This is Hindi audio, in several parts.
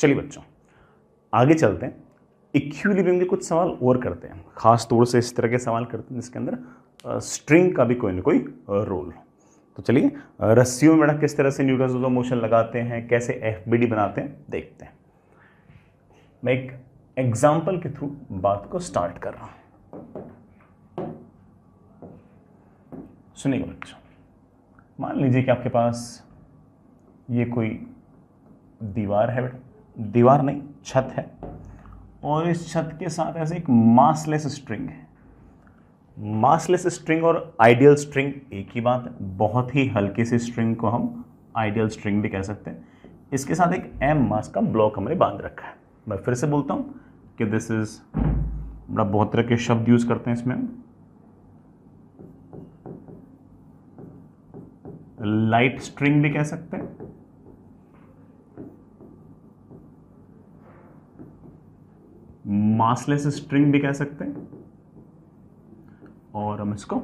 चलिए बच्चों आगे चलते हैं, इक्विलिब्रियम के कुछ सवाल और करते हैं, खास तौर से इस तरह के सवाल करते हैं जिसके अंदर स्ट्रिंग का भी कोई ना कोई रोल हो। तो चलिए रस्सियों में किस तरह से न्यूटन्स लॉ ऑफ मोशन लगाते हैं, कैसे एफबीडी बनाते हैं देखते हैं। मैं एक एग्जाम्पल के थ्रू बात को स्टार्ट कर रहा हूं, सुनिएगा बच्चों। मान लीजिए कि आपके पास ये कोई दीवार है, बेटा दीवार नहीं छत है, और इस छत के साथ ऐसे एक मासलेस स्ट्रिंग है। मासलेस स्ट्रिंग और आइडियल स्ट्रिंग एक ही बात है, बहुत ही हल्की सी स्ट्रिंग को हम आइडियल स्ट्रिंग भी कह सकते हैं। इसके साथ एक एम मास का ब्लॉक हमने बांध रखा है। मैं फिर से बोलता हूं कि दिस इज, बहुत तरह के शब्द यूज करते हैं इसमें, लाइट स्ट्रिंग भी कह सकते हैं, मासलेस स्ट्रिंग भी कह सकते हैं, और हम इसको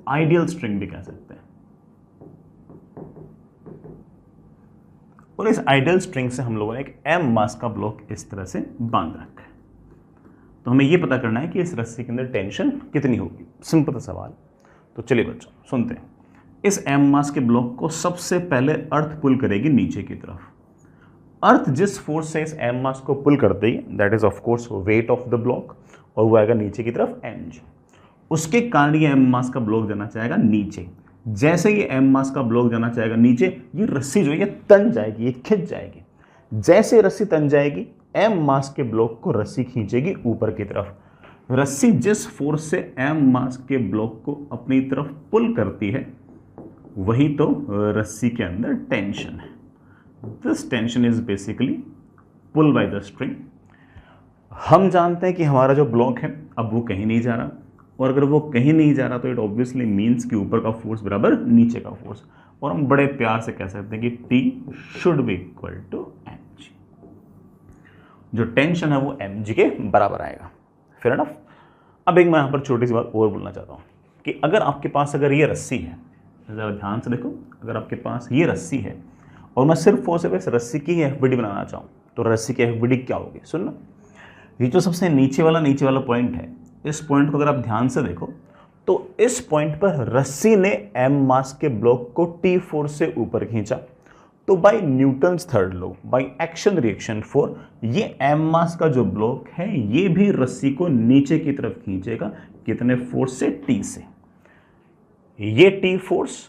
आइडियल स्ट्रिंग भी कह सकते हैं। और इस आइडियल स्ट्रिंग से हम लोगों ने एक एम मास का ब्लॉक इस तरह से बांध रखा है। तो हमें यह पता करना है कि इस रस्सी के अंदर टेंशन कितनी होगी। सिंपल सा सवाल। तो चलिए बच्चों सुनते हैं। इस एम मास के ब्लॉक को सबसे पहले अर्थ पुल करेगी नीचे की तरफ। अर्थ जिस फोर्स से इस एम मास को पुल करती है that is of course weight of the block, और वो आएगा नीचे की तरफ mg। उसके कारण ये एम मास का ब्लॉक जाना चाहेगा नीचे। जैसे ये एम मास का ब्लॉक जाना चाहेगा नीचे, ये रस्सी जो है ये तन जाएगी, ये खिंच जाएगी। जैसे रस्सी तन जाएगी, एम मास के ब्लॉक को रस्सी खींचेगी ऊपर की तरफ। रस्सी जिस फोर्स से एम मास के ब्लॉक को अपनी तरफ पुल करती है वही तो रस्सी के अंदर टेंशन है। This tension is basically pull by the string. हम जानते हैं कि हमारा जो ब्लॉक है अब वो कहीं नहीं जा रहा, और अगर वो कहीं नहीं जा रहा तो इट ऑब्वियसली मीन्स कि ऊपर का फोर्स बराबर नीचे का फोर्स, और हम बड़े प्यार से कह सकते हैं कि T should be equal to mg। जो टेंशन है वो mg के बराबर आएगा। फिर एनफ। अब एक मैं यहां पर छोटी सी बात और बोलना चाहता हूं कि अगर आपके पास अगर ये रस्सी है, जरा ध्यान से देखो, अगर आपके पास ये रस्सी है और मैं सिर्फ और सिर्फ इस रस्सी की ही एफबीडी बनाना चाहूं तो रस्सी की एफबीडी क्या होगी? सुनना, ये जो सबसे नीचे वाला पॉइंट है, इस पॉइंट को अगर आप ध्यान से देखो तो इस पॉइंट पर रस्सी ने एम मास के ब्लॉक को टी फोर्स से ऊपर खींचा। तो by Newton's third law, by action reaction force, ये एम मास का जो ब्लॉक है ये भी रस्सी को नीचे की तरफ खींचेगा। कितने फोर्स से? टी से। ये टी फोर्स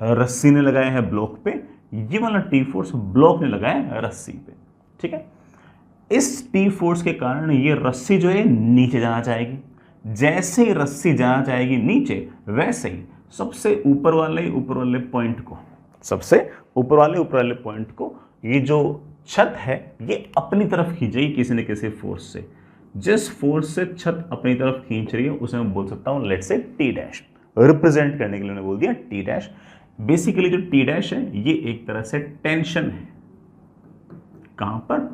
रस्सी ने लगाया है ब्लॉक पे, ये वाला टी फोर्स ब्लॉक ने लगाया है रस्सी पे। ठीक है, इस टी फोर्स के कारण ये रस्सी जो है नीचे जाना चाहेगी। जैसे ही रस्सी जाना चाहेगी नीचे, वैसे ही सबसे ऊपर वाले पॉइंट को, सबसे ऊपर वाले पॉइंट को ये जो छत है ये अपनी तरफ खींचेगी किसी न किसी फोर्स से। जिस फोर्स से छत अपनी तरफ खींच रही है उसे मैं बोल सकता हूं let's say T dash. Represent करने के लिए मैंने बोल दिया टी डैश। बेसिकली जो टी डैश है ये एक तरह से टेंशन है। कहां पर?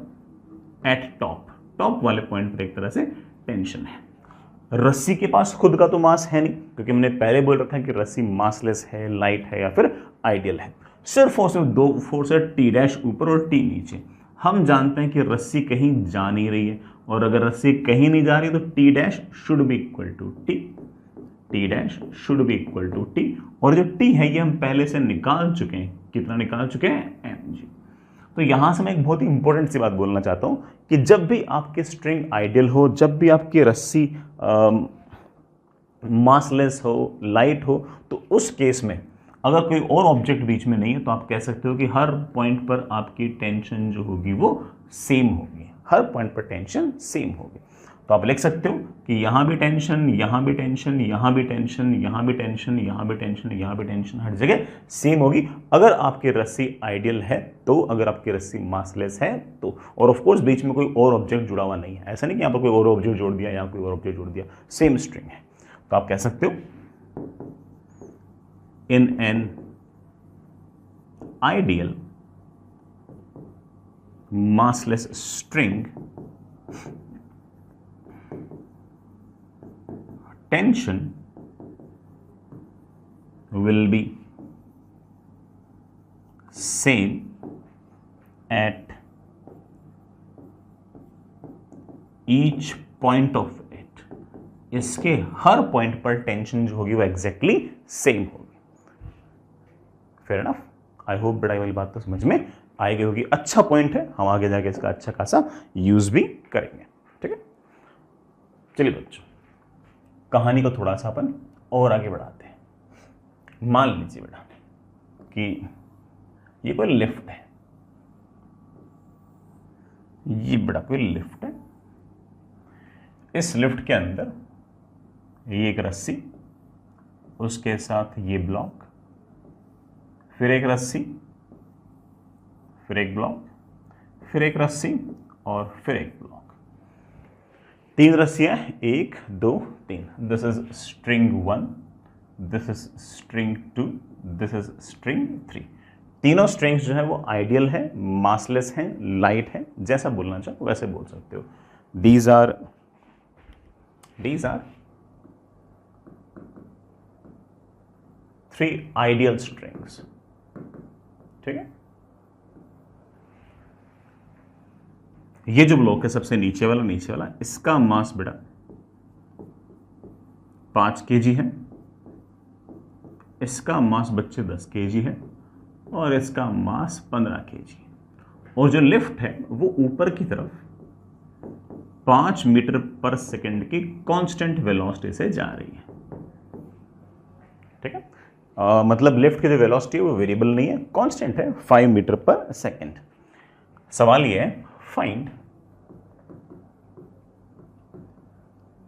एट टॉप वाले पॉइंट पर एक तरह से टेंशन है। रस्सी के पास खुद का तो मास है नहीं, क्योंकि मैंने पहले बोल रखा है कि रस्सी मासलेस है, लाइट है या फिर आइडियल है। सिर्फ और सिर्फ दो फोर्स है, टी डैश ऊपर और टी नीचे। हम जानते हैं कि रस्सी कहीं जा नहीं रही है, और अगर रस्सी कहीं नहीं जा रही तो T dash should be equal to T, T dash should be equal to T. और जो टी है ये हम पहले से निकाल चुके हैं। कितना निकाल चुके हैं? mg। तो यहां से मैं एक बहुत ही इंपॉर्टेंट सी बात बोलना चाहता हूं कि जब भी आपकी स्ट्रिंग आइडियल हो, जब भी आपकी रस्सी मासलेस हो, लाइट हो, तो उस केस में अगर कोई और ऑब्जेक्ट बीच में नहीं है तो आप कह सकते हो कि हर पॉइंट पर आपकी टेंशन जो होगी वो सेम होगी। हर पॉइंट पर टेंशन सेम होगी। तो आप लिख सकते हो कि यहां भी टेंशन, यहां भी टेंशन, यहां भी टेंशन, यहां भी टेंशन, यहां भी टेंशन, यहां भी टेंशन, हर जगह सेम होगी अगर आपकी रस्सी आइडियल है तो, अगर आपकी रस्सी मासलेस है तो। और ऑफ कोर्स बीच में कोई और ऑब्जेक्ट जुड़ा हुआ नहीं है। ऐसा नहीं कि यहां पर कोई और ऑब्जेक्ट जोड़ दिया, यहां कोई और ऑब्जेक्ट जोड़ दिया, सेम स्ट्रिंग है। तो आप कह सकते हो in an ideal massless string, tension will be same at each point of it, इसके हर पॉइंट पर टेंशन जो होगी वो एग्जैक्टली सेम होगी। Fair enough. आई होप बेटा वाली बात तो समझ में आई गई होगी। अच्छा पॉइंट है, हम आगे जाके इसका अच्छा खासा यूज भी करेंगे। ठीक है, चलिए बच्चों, कहानी को थोड़ा सा अपन और आगे बढ़ाते हैं। मान लीजिए बेटा कि ये कोई लिफ्ट है, ये बड़ा कोई लिफ्ट है। इस लिफ्ट के अंदर ये एक रस्सी, उसके साथ ये ब्लॉक, फिर एक रस्सी, फिर एक ब्लॉक, फिर एक रस्सी और फिर एक ब्लॉक। 3 रस्सियां, 1 2 3। This is string 1, this is string 2, this is string 3। तीनों स्ट्रिंग्स जो है वो आइडियल है, मासलेस हैं, लाइट है, जैसा बोलना चाहो वैसे बोल सकते हो। These are 3 ideal strings. ठीक है, ये जो ब्लॉक है सबसे नीचे वाला, इसका मास बेटा 5 kg है, इसका मास बच्चे 10 kg है और इसका मास 15 kg। और जो लिफ्ट है वो ऊपर की तरफ 5 मीटर पर सेकंड की कांस्टेंट वेलोसिटी से जा रही है। ठीक है, मतलब लिफ्ट की जो वेलोसिटी है वो वेरिएबल नहीं है, कांस्टेंट है, 5 मीटर पर सेकंड। सवाल ये है, find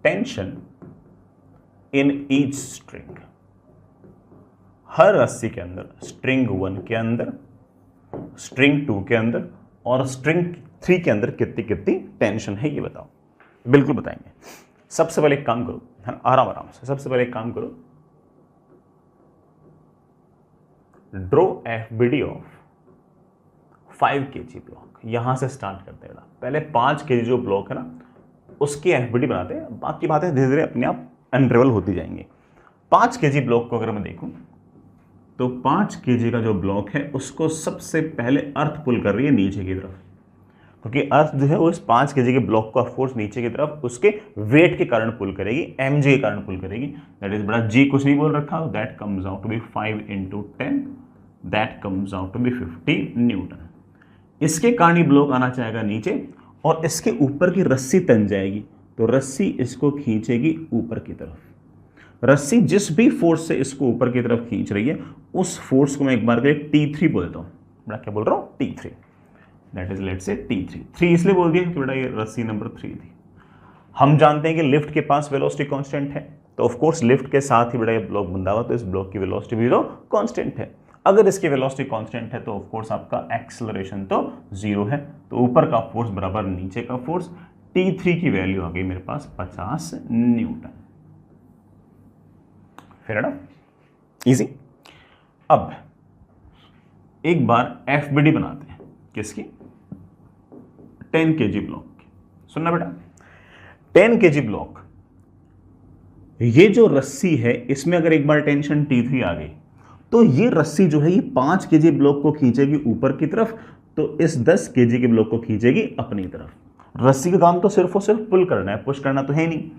tension in each string. हर रस्सी के अंदर, स्ट्रिंग 1 के अंदर, स्ट्रिंग 2 के अंदर और स्ट्रिंग 3 के अंदर कितनी कितनी टेंशन है ये बताओ। बिल्कुल बताएंगे। सबसे पहले एक काम करो, है ना, आराम आराम से। सबसे पहले एक काम करो, draw FBD of 5 kg block. यहां से स्टार्ट करते हैं। पहले 5 kg जो ब्लॉक है ना उसकी एफबीडी बनाते हैं, बाकी बातें धीरे धीरे अपने आप अनरेवल होती जाएंगी। 5 kg ब्लॉक को अगर मैं देखूं तो 5 kg का जो ब्लॉक है उसको सबसे पहले अर्थ पुल कर रही है नीचे की तरफ, क्योंकि अर्थ जो है वो इस 5 kg के ब्लॉक का फोर्स नीचे की तरफ उसके वेट के कारण पुल करेगी, mg के कारण पुल करेगी। दैट इज बड़ा g कुछ नहीं बोल रखा, that comes out to be 5 × 10, that comes out to be 50 newton. इसके कारण ही ब्लॉक आना चाहेगा नीचे और इसके ऊपर की रस्सी तन जाएगी, तो रस्सी इसको खींचेगी ऊपर की तरफ। रस्सी जिस भी फोर्स से इसको ऊपर की तरफ खींच रही है उस फोर्स को मैं एक बार के लिए T3 बोलता हूं। बेटा क्या बोल रहा हूं? T3। That is let's say T3। 3 इसलिए बोल दिया कि बेटा ये रस्सी नंबर 3 थी। हम जानते हैं कि लिफ्ट के पास वेलोसिटी कांस्टेंट है, तो ऑफ कोर्स लिफ्ट के साथ ही बेटा ये ब्लॉक बंधा हुआ, तो इस ब्लॉक की वेलोसिटी भी तो कांस्टेंट है। अगर इसकी वेलोसिटी कांस्टेंट है तो ऑफ कोर्स आपका एक्सेलरेशन तो 0 है, तो ऊपर का फोर्स बराबर नीचे का फोर्स। T3 की वैल्यू आ गई मेरे पास 50 न्यूटन। Fair enough, easy. अब एक बार एफबीडी बनाते हैं, किसकी? 10 kg ब्लॉक की। सुनना बेटा, 10 kg ब्लॉक, ये जो रस्सी है इसमें अगर एक बार टेंशन T3 आ गई तो ये रस्सी जो है ये 5 kg ब्लॉक को खींचेगी ऊपर की तरफ, तो इस 10 kg के ब्लॉक को खींचेगी अपनी तरफ। रस्सी का काम तो सिर्फ और सिर्फ पुल करना है, पुश करना तो है नहीं।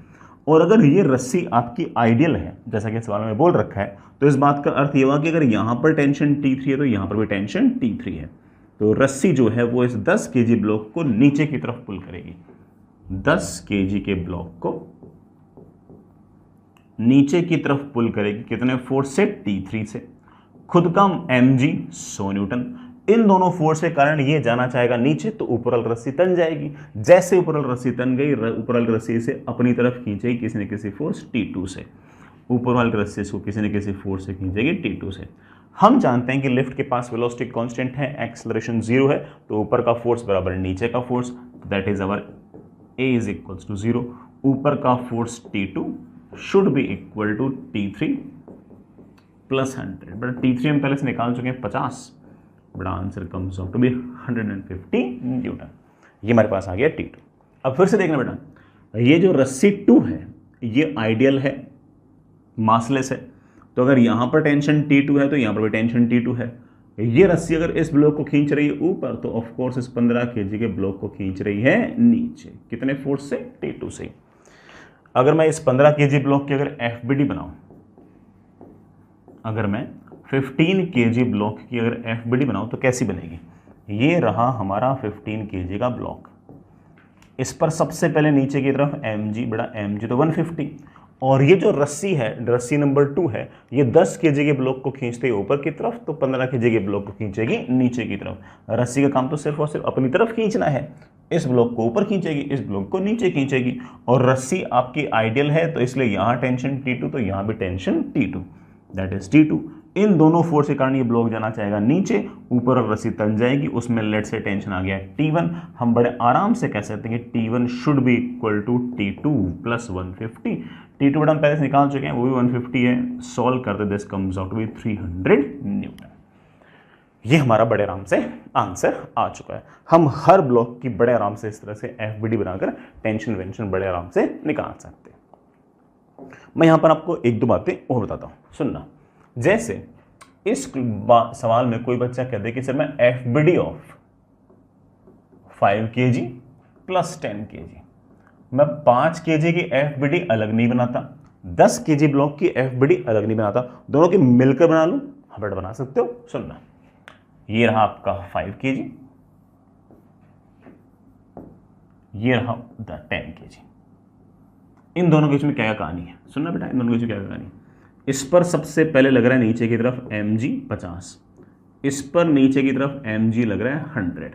और अगर ये रस्सी आपकी आइडियल है, जैसा कि सवाल में बोल रखा है, तो इस बात का अर्थ ये हुआ कि अगर यहां पर टेंशन T3 है तो यहां पर भी टेंशन T3 है, तो रस्सी जो है वो इस 10 kg ब्लॉक को नीचे की तरफ पुल करेगी। 10 kg के ब्लॉक को नीचे की तरफ पुल करेगी, कितने फोर्स से? T3 से। खुद का mg 100 न्यूटन। इन दोनों फोर्स के कारण ये जाना चाहेगा नीचे, तो ऊपर वाली रस्सी तन जाएगी। जैसे ऊपर वाली रस्सी तन गई, ऊपर वाली रस्सी से अपनी तरफ खींचेगी किसी न किसी फोर्स T2 से। ऊपर वाली रस्सी को किसी न किसी फोर्स से खींचेगी T2 से। हम जानते हैं कि लिफ्ट के पास वेलोसिटी कांस्टेंट है, एक्सेलरेशन 0 है, तो ऊपर का फोर्स बराबर नीचे का force, that is our A is equals to 0। ऊपर का force T2 should be equal to T3 plus 100। But T3 हम पहले से निकाल चुके हैं 50, बड़ा answer comes out to be 150 newton. ये हमारे पास आ गया T2। अब फिर से देखना बेटा, ये जो रस्सी 2 है ये आइडियल है, मासलेस है, तो अगर यहां पर टेंशन T2 है तो यहां पर भी टेंशन T2 है। ये रस्सी अगर इस ब्लॉक को खींच रही है ऊपर तो ऑफ कोर्स इस 15 kg के ब्लॉक को खींच रही है नीचे। कितने फोर्स से? T2 से। अगर मैं इस 15 kg ब्लॉक की अगर FBD बनाऊं, अगर मैं 15 kg ब्लॉक की अगर FBD बनाऊं तो कैसी बनेगी? ये रहा हमारा 15 kg का ब्लॉक। इस पर सबसे पहले नीचे की तरफ mg बड़ा mg तो 150, और ये जो रस्सी है, रस्सी नंबर 2 है, ये 10 kg के ब्लॉक को खींचते है ऊपर की तरफ तो 15 kg के ब्लॉक को खींचेगी नीचे की तरफ। रस्सी का काम तो सिर्फ और सिर्फ अपनी तरफ खींचना है। इस ब्लॉक को ऊपर खींचेगी, इस ब्लॉक को नीचे खींचेगी, और रस्सी आपकी आइडियल है तो इसलिए यहाँ टेंशन T2 तो यहाँ भी tension T2, that is T2। इन दोनों फोर्स के कारण ये ब्लॉक जाना चाहेगा नीचे, ऊपर और रस्सी तन जाएगी, उसमें लेट से टेंशन आ गया T1। हम बड़े आराम से कह सकते हैं कि T1 should be equal to T2 plus 150। T2 बड़ा हम पहले से निकाल चुके हैं, वो भी 150 है। सॉल्व करते this comes out to be 300 newton. ये हमारा बड़े आराम से आंसर आ चुका है। हम हर ब्लॉक की बड़े आराम से इस तरह से FBD बनाकर टेंशन वेंशन बड़े आराम से निकाल सकते हैं। मैं यहां पर आपको एक दो बातें और बताता हूं, सुनना। जैसे इस सवाल में कोई बच्चा कहते हैं कि सर मैं FBD of 5 kg plus 10 kg, मैं 5 kg की FBD अलग नहीं बनाता, 10 kg ब्लॉक की FBD अलग नहीं बनाता, दोनों की मिलकर बना लूं। हाँ बेटा बना सकते हो। सुनना, ये रहा आपका 5 kg, ये रहा 10 kg। इन दोनों के बीच में क्या कहानी है? सुनना बेटा, इन दोनों के बीच में क्या कहानी है? इस पर सबसे पहले लग रहा है नीचे की तरफ mg 50, इस पर नीचे की तरफ mg लग रहा है 100।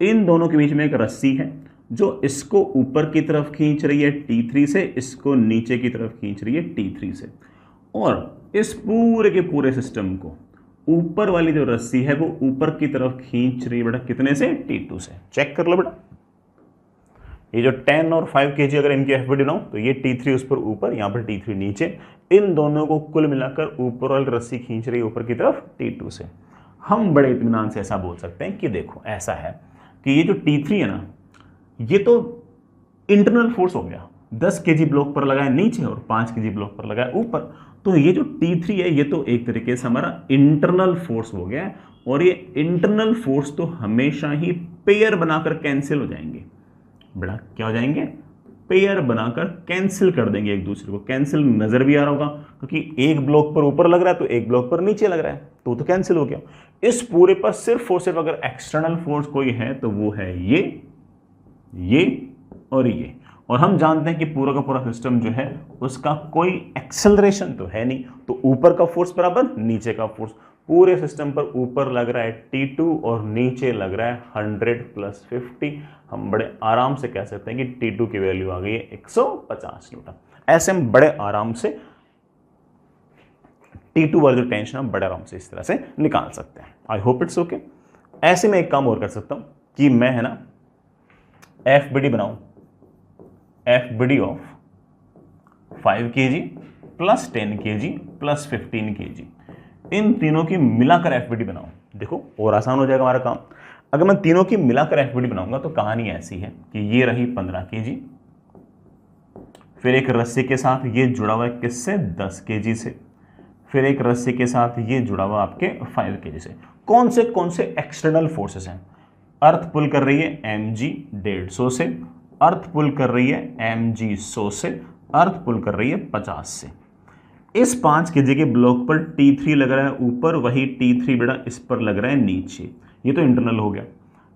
इन दोनों के बीच में एक रस्सी है जो इसको ऊपर की तरफ खींच रही है T3 से, इसको नीचे की तरफ खींच रही है T3 से, और इस पूरे के पूरे सिस्टम को ऊपर वाली जो रस्सी है वो ऊपर की तरफ खींच रही है बेटा कितने से? T2 से। चेक कर लो बेटा, ये जो 10 और 5 kg अगर इनकी FBD बनाऊं तो ये T3 उस पर ऊपर, यहाँ पर T3 नीचे, इन दोनों को कुल मिलाकर ऊपर वाली रस्सी खींच रही है ऊपर की तरफ T2 से। हम बड़े इत्मीनान से ऐसा बोल सकते हैं कि देखो ऐसा है कि ये जो T3 है ना, ये तो इंटरनल फोर्स हो गया, 10 kg ब्लॉक पर लगाए नीचे और 5 kg ब्लॉक पर लगाए ऊपर, तो ये जो T3 है ये तो एक तरीके से हमारा इंटरनल फोर्स हो गया, और ये इंटरनल फोर्स तो हमेशा ही पेयर बनाकर कैंसिल हो जाएंगे। बेटा क्या हो जाएंगे? पेयर बनाकर कैंसिल कर देंगे एक दूसरे को। कैंसिल नजर भी आ रहा होगा क्योंकि एक ब्लॉक पर ऊपर लग रहा है तो एक ब्लॉक पर नीचे लग रहा है, तो कैंसिल हो गया। इस पूरे पर सिर्फ और सिर्फ अगर एक्सटर्नल फोर्स कोई है तो वो है ये और ये, और हम जानते हैं कि पूरा का पूरा सिस्टम जो है उसका कोई एक्सेलरेशन तो है नहीं, तो ऊपर का फोर्स बराबर नीचे का फोर्स। पूरे सिस्टम पर ऊपर लग रहा है T2 और नीचे लग रहा है 100 प्लस 50। हम बड़े आराम से कह सकते हैं कि T2 की वैल्यू आ गई है 150 न्यूटन। ऐसे हम बड़े आराम से T2 वाली जो टेंशन हम बड़े आराम से इस तरह से निकाल सकते हैं। I hope it's okay. ऐसे में एक काम और कर सकता हूं कि मैं है ना FBD बनाऊं, FBD of 5 kg plus 10 kg plus 15 kg, इन तीनों की मिलाकर FBD बनाऊं। देखो और आसान हो जाएगा हमारा काम। अगर मैं तीनों की मिलाकर FBD बनाऊंगा तो कहानी ऐसी है कि ये रही 15 kg, फिर एक रस्सी के साथ ये जुड़ा हुआ है किससे? 10 kg से, फिर एक रस्सी के साथ ये जुड़ा हुआ आपके 5 kg से। कौन से एक्सटर्नल फोर्सेस हैं? अर्थ पुल कर रही है mg 150 से, अर्थ पुल कर रही है mg 100 से, अर्थ पुल कर रही है 50 से। इस 5 kg के ब्लॉक पर T3 लग रहा है ऊपर, वही T3 बेटा इस पर लग रहा है नीचे, ये तो इंटरनल हो गया।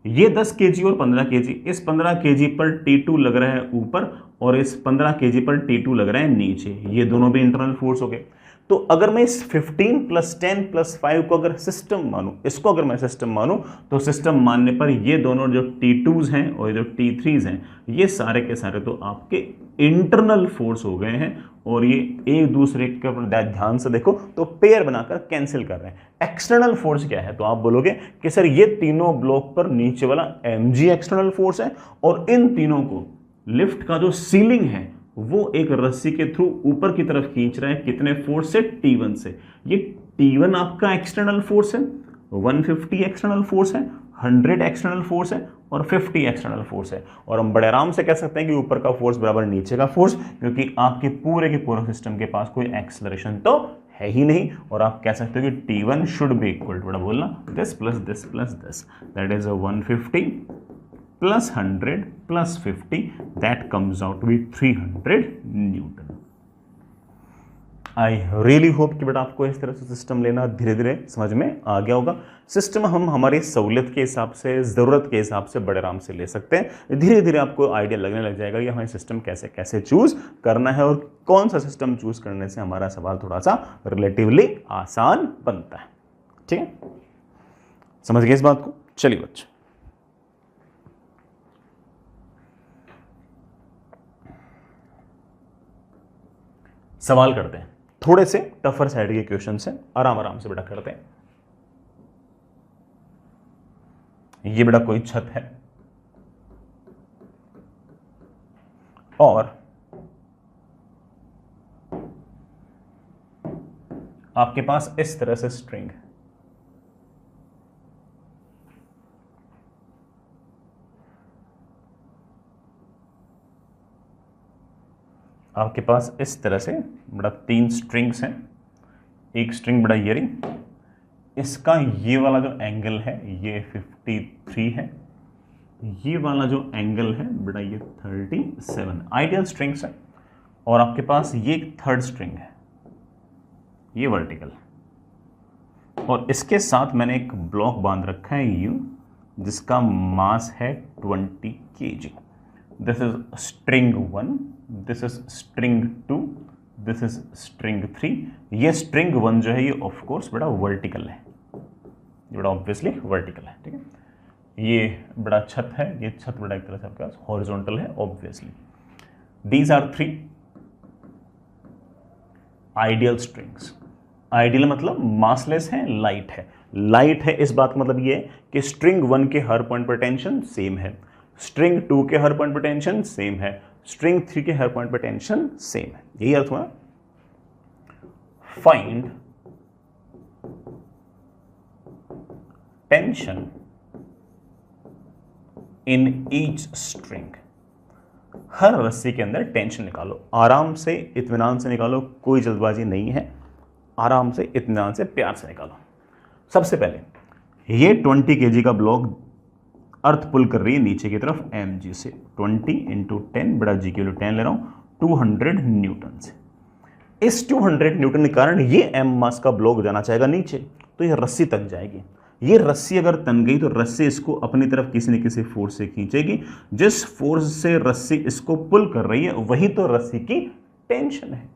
ये 10 kg और 15 kg, इस 15 kg पर T2 लग रहा है ऊपर और इस 15 kg पर T2 लग रहा है नीचे, ये दोनों भी इंटरनल फोर्स हो गए। तो अगर मैं इस 15 प्लस 10 प्लस 5 को अगर सिस्टम मानूं, इसको अगर मैं सिस्टम मानूं, तो सिस्टम मानने पर ये दोनों जो T2s हैं और जो T3s हैं, ये सारे के सारे तो आपके इंटरनल फोर्स हो गए हैं, और ये एक दूसरे के ध्यान से देखो तो पेयर बनाकर कैंसिल कर रहे हैं। एक्सटर्नल फोर्स क्या है? तो आप बोलोगे कि सर ये तीनों ब्लॉक पर नीचे वाला mg एक्सटर्नल फोर्स है, और इन तीनों को लिफ्ट का जो सीलिंग है वो एक रस्सी के थ्रू ऊपर की तरफ खींच रहा है कितने फोर्स से? T1 से। ये T1 आपका एक्सटर्नल फोर्स है, 150 एक्सटर्नल फोर्स है, 100 एक्सटर्नल फोर्स है और 50 एक्सटर्नल फोर्स है। और हम बड़े आराम से कह सकते हैं कि ऊपर का फोर्स बराबर नीचे का फोर्स, क्योंकि आपके पूरे के पूरे सिस्टम के पास कोई एक्सेलरेशन तो है ही नहीं, और आप कह सकते हो कि T1 should be equal to, बड़ा बोलना, this plus this plus this, that is 150 plus 100 plus 50, that comes out to be 300 newton. I really hope कि बेटा आपको इस तरह से सिस्टम लेना धीरे धीरे समझ में आ गया होगा। सिस्टम हम हमारी सहूलियत के हिसाब से, ज़रूरत के हिसाब से बड़े आराम से ले सकते हैं। धीरे धीरे आपको आइडिया लगने लग जाएगा कि हमें सिस्टम कैसे कैसे चूज़ करना है और कौन सा सिस्टम चूज़ करने से हमारा सवाल थोड़ा सा रिलेटिवली आसान बनता है। ठीक है, समझ गए इस बात को? चलिए बच्चों, सवाल करते हैं। थोड़े से टफर साइड के क्वेश्चन से आराम आराम से बेटा करते हैं। ये बेटा कोई छत है और आपके पास इस तरह से स्ट्रिंग है। आपके पास इस तरह से बड़ा 3 स्ट्रिंग्स हैं। एक स्ट्रिंग बड़ा ये रही, इसका ये वाला जो एंगल है ये 53 है, ये वाला जो एंगल है बड़ा ये 37, आइडियल स्ट्रिंग्स है। और आपके पास ये एक थर्ड स्ट्रिंग है, ये वर्टिकल, और इसके साथ मैंने एक ब्लॉक बांध रखा है यू, जिसका मास है 20 kg। This is string 1, this is string 2, this is string 3। ये स्ट्रिंग 1 जो है ये ऑफ कोर्स बड़ा वर्टिकल है, ये बड़ा ऑब्वियसली वर्टिकल है। ठीक है, ये बड़ा छत है, ये छत बड़ा एक तरह से आपके पास हॉरिजॉन्टल है obviously. These are 3 ideal strings. Ideal मतलब मासलेस है, लाइट है। लाइट है इस बात का मतलब ये है कि स्ट्रिंग 1 के हर पॉइंट पर टेंशन सेम है, स्ट्रिंग 2 के हर पॉइंट पर टेंशन सेम है, स्ट्रिंग 3 के हर पॉइंट पर टेंशन सेम है। यही अर्थ हुआ। Find tension in each string. हर रस्सी के अंदर टेंशन निकालो, आराम से इत्मीनान से निकालो, कोई जल्दबाजी नहीं है, आराम से इत्मीनान से प्यार से निकालो। सबसे पहले ये 20 kg का ब्लॉक अर्थ पुल कर रही है नीचे की तरफ mg से, 20 × 10 बड़ा g के लिए 10 ले रहा हूं, 200 न्यूटन से। इस 200 न्यूटन के कारण ये m मास का ब्लॉक जाना चाहेगा नीचे, तो ये रस्सी तन जाएगी। ये रस्सी अगर तन गई तो रस्सी इसको अपनी तरफ किसी न किसी फोर्स से खींचेगी। जिस फोर्स से रस्सी इसको पुल कर रही है वही तो रस्सी की टेंशन है।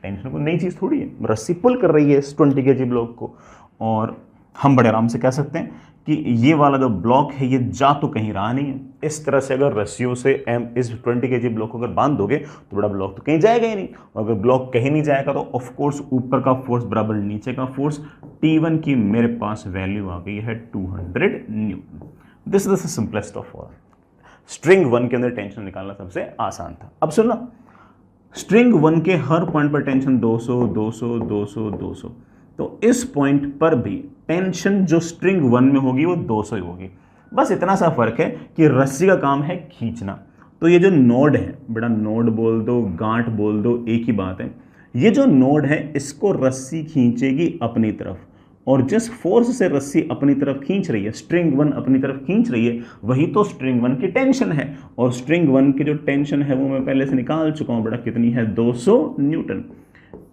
टेंशन को नई चीज थोड़ी है, रस्सी पुल कर रही है इस 20 kg ब्लॉक को। और हम बड़े आराम से कह सकते हैं कि ये वाला जो ब्लॉक है ये जा तो कहीं रहा नहीं है। इस तरह से अगर रस्सियों से इस 20 kg ब्लॉक को अगर बांध दोगे तो बड़ा ब्लॉक तो कहीं जाएगा ही नहीं, और अगर ब्लॉक कहीं नहीं जाएगा तो ऑफ कोर्स ऊपर का फोर्स बराबर नीचे का फोर्स। T1 की मेरे पास वैल्यू आ गई है 200 Newton. This is the simplest of all. String 1 के अंदर टेंशन निकालना सबसे आसान था। अब सुनना, स्ट्रिंग 1 के हर पॉइंट पर टेंशन 200 200 200 200, तो इस पॉइंट पर भी टेंशन जो स्ट्रिंग 1 में होगी वो 200 ही होगी। बस इतना सा फर्क है कि रस्सी का काम है खींचना। तो ये जो नोड है, बड़ा नोड बोल दो, गांठ बोल दो, एक ही बात है। ये जो नोड है इसको रस्सी खींचेगी अपनी तरफ, और जिस फोर्स से रस्सी अपनी तरफ खींच रही है, स्ट्रिंग 1 अपनी तरफ खींच रही है, वही तो स्ट्रिंग 1 की टेंशन है। और स्ट्रिंग 1 की जो टेंशन है वो मैं पहले से निकाल चुका हूं, बड़ा कितनी है, 200 न्यूटन।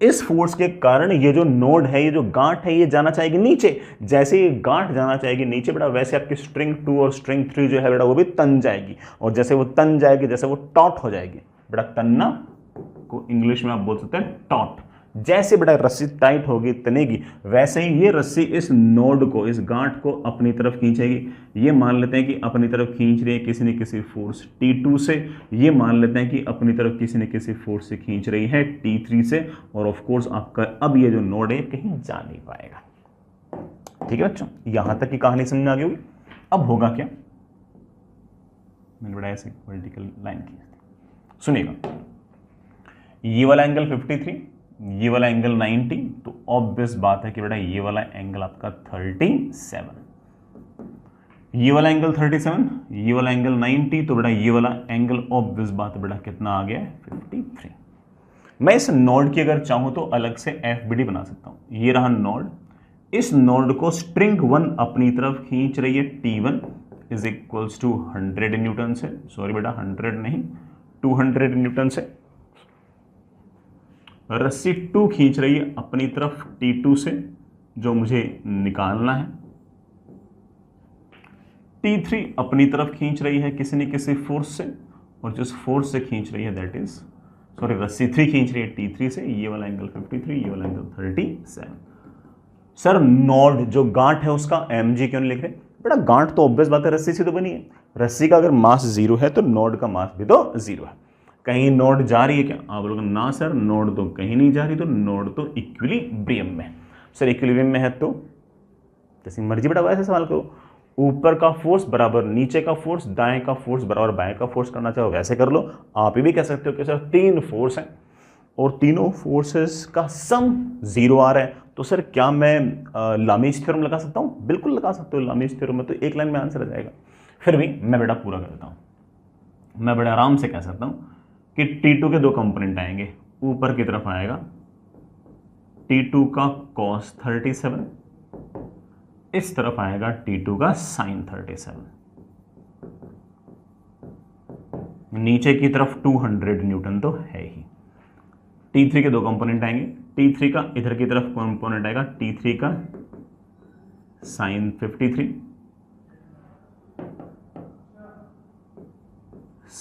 इस फोर्स के कारण ये जो नोड है, ये जो गांठ है, ये जाना चाहेगी नीचे। जैसे ये गांठ जाना चाहेगी नीचे बेटा, वैसे आपकी स्ट्रिंग 2 और स्ट्रिंग 3 जो है बेटा वो भी तन जाएगी। और जैसे वो तन जाएगी, जैसे वो टॉट हो जाएगी बेटा, तन्ना को इंग्लिश में आप बोल सकते हैं टॉट। जैसे बेटा रस्सी टाइट होगी, तनेगी, वैसे ही ये रस्सी इस नोड को, इस गांठ को अपनी तरफ खींचेगी। ये मान लेते हैं कि अपनी तरफ खींच रही है किसी न किसी फोर्स T2 से, ये मान लेते हैं कि अपनी तरफ किसी न किसी फोर्स से खींच रही है T3 से। और ऑफ कोर्स आपका अब ये जो नोड है कहीं जा नहीं पाएगा। ठीक है बच्चों, यहां तक की कहानी समझ में आ गई होगी। अब होगा क्या, मैंने बड़ा ऐसे वर्टिकल लाइन की, सुनिएगा। ये वाला एंगल 53, ये वाला एंगल 90, तो ऑब्वियस बात है कि बेटा ये वाला एंगल आपका 37, ये वाला एंगल 37, ये वाला एंगल 90, तो बेटा ये वाला एंगल ऑब्वियस बात है बेटा कितना आ गया, 53। मैं इस नोड की अगर चाहूं तो अलग से FBD बना सकता हूं। ये रहा नोड, इस नोड को स्ट्रिंग 1 अपनी तरफ खींच रही है, T1 is equals to 100 newton से, सॉरी बेटा 100 नहीं 200 न्यूटन से। रस्सी 2 खींच रही है अपनी तरफ T2 से, जो मुझे निकालना है। T3 अपनी तरफ खींच रही है किसी न किसी फोर्स से, और जिस फोर्स से खींच रही है दैट इज, सॉरी रस्सी 3 खींच रही है T3 से, ये वाला एंगल 53, ये वाला एंगल 37। सर नोड जो गांठ है उसका mg क्यों नहीं लिख रहे? बेटा गांठ तो ऑब्वियस बात है रस्सी से तो बनी है, रस्सी का अगर मास 0 है तो नोड का मास भी तो 0 है। कहीं नोड जा रही है क्या? आप लोग ना सर नोड तो कहीं नहीं जा रही, तो नोड तो इक्विलिब्रियम में। सर इक्विलिब्रियम में है तो जैसी मर्जी बेटा वैसे सवाल करो, ऊपर का फोर्स बराबर नीचे का फोर्स, दाएं का फोर्स बराबर बाएं का फोर्स करना चाहो वैसे कर लो। आप ये भी कह सकते हो कि सर 3 फोर्स हैं और तीनों फोर्सेस का सम 0 आ रहा है, तो सर क्या मैं लामीज थ्योरम लगा सकता हूं? बिल्कुल लगा सकते हो लामीज थ्योरम में, तो एक लाइन में आंसर आ जाएगा। फिर भी मैं बेटा पूरा कर देता हूं। मैं बड़ा आराम से कह सकता हूं कि T2 के 2 कंपोनेंट आएंगे, ऊपर की तरफ आएगा T2 का cos 37, इस तरफ आएगा T2 का sin 37। नीचे की तरफ 200 न्यूटन तो है ही। T3 के 2 कंपोनेंट आएंगे, T3 का इधर की तरफ कंपोनेंट आएगा T3 का sin 53,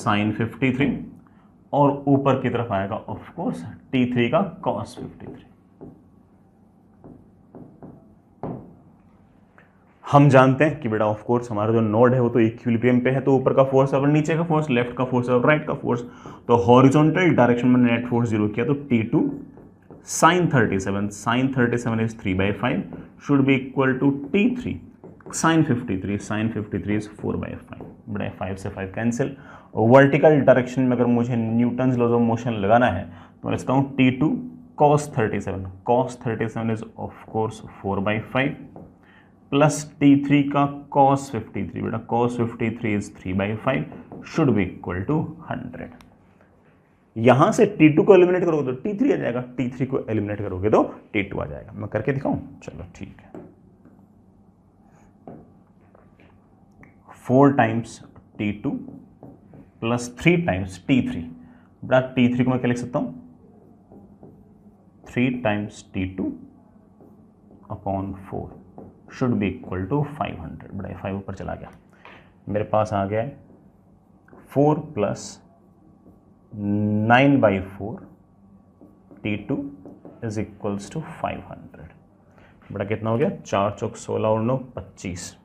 sin 53, और ऊपर की तरफ आएगा ऑफ कोर्स T3 का cos 53। हम जानते हैं कि बेटा ऑफ कोर्स हमारा जो नोड है वो तो इक्विलिब्रियम पे है, तो ऊपर का फोर्स और नीचे का फोर्स, लेफ्ट का फोर्स और राइट का फोर्स, तो हॉरिजॉन्टल डायरेक्शन में नेट फोर्स 0 किया तो T2 sin 37 is 3/5 should be equal to T3 sin 53 is 4/5। बड़ा 5 से 5 कैंसिल। वर्टिकल डायरेक्शन में अगर मुझे न्यूटन्स लॉज ऑफ मोशन लगाना है तो लिखता हूँ T2 cos 37 is of course 4/5 plus T3 का cos 53, बेटा cos 53 is 3/5 should be equal to 100। यहां से T2 को एलिमिनेट करोगे तो T3 आ जाएगा, T3 को एलिमिनेट करोगे तो T2 आ जाएगा। मैं करके दिखाऊं? चलो ठीक है। 4 times T2 plus 3 times T3, बेटा T3 को मैं क्या लिख सकता हूं? 3 times T2 upon 4 should be equal to 500। बड़ा 5 ऊपर चला गया, मेरे पास आ गया 4 plus 9/4 T2 is equals to 500। बड़ा कितना हो गया? 4 चौक 16 और 9 25।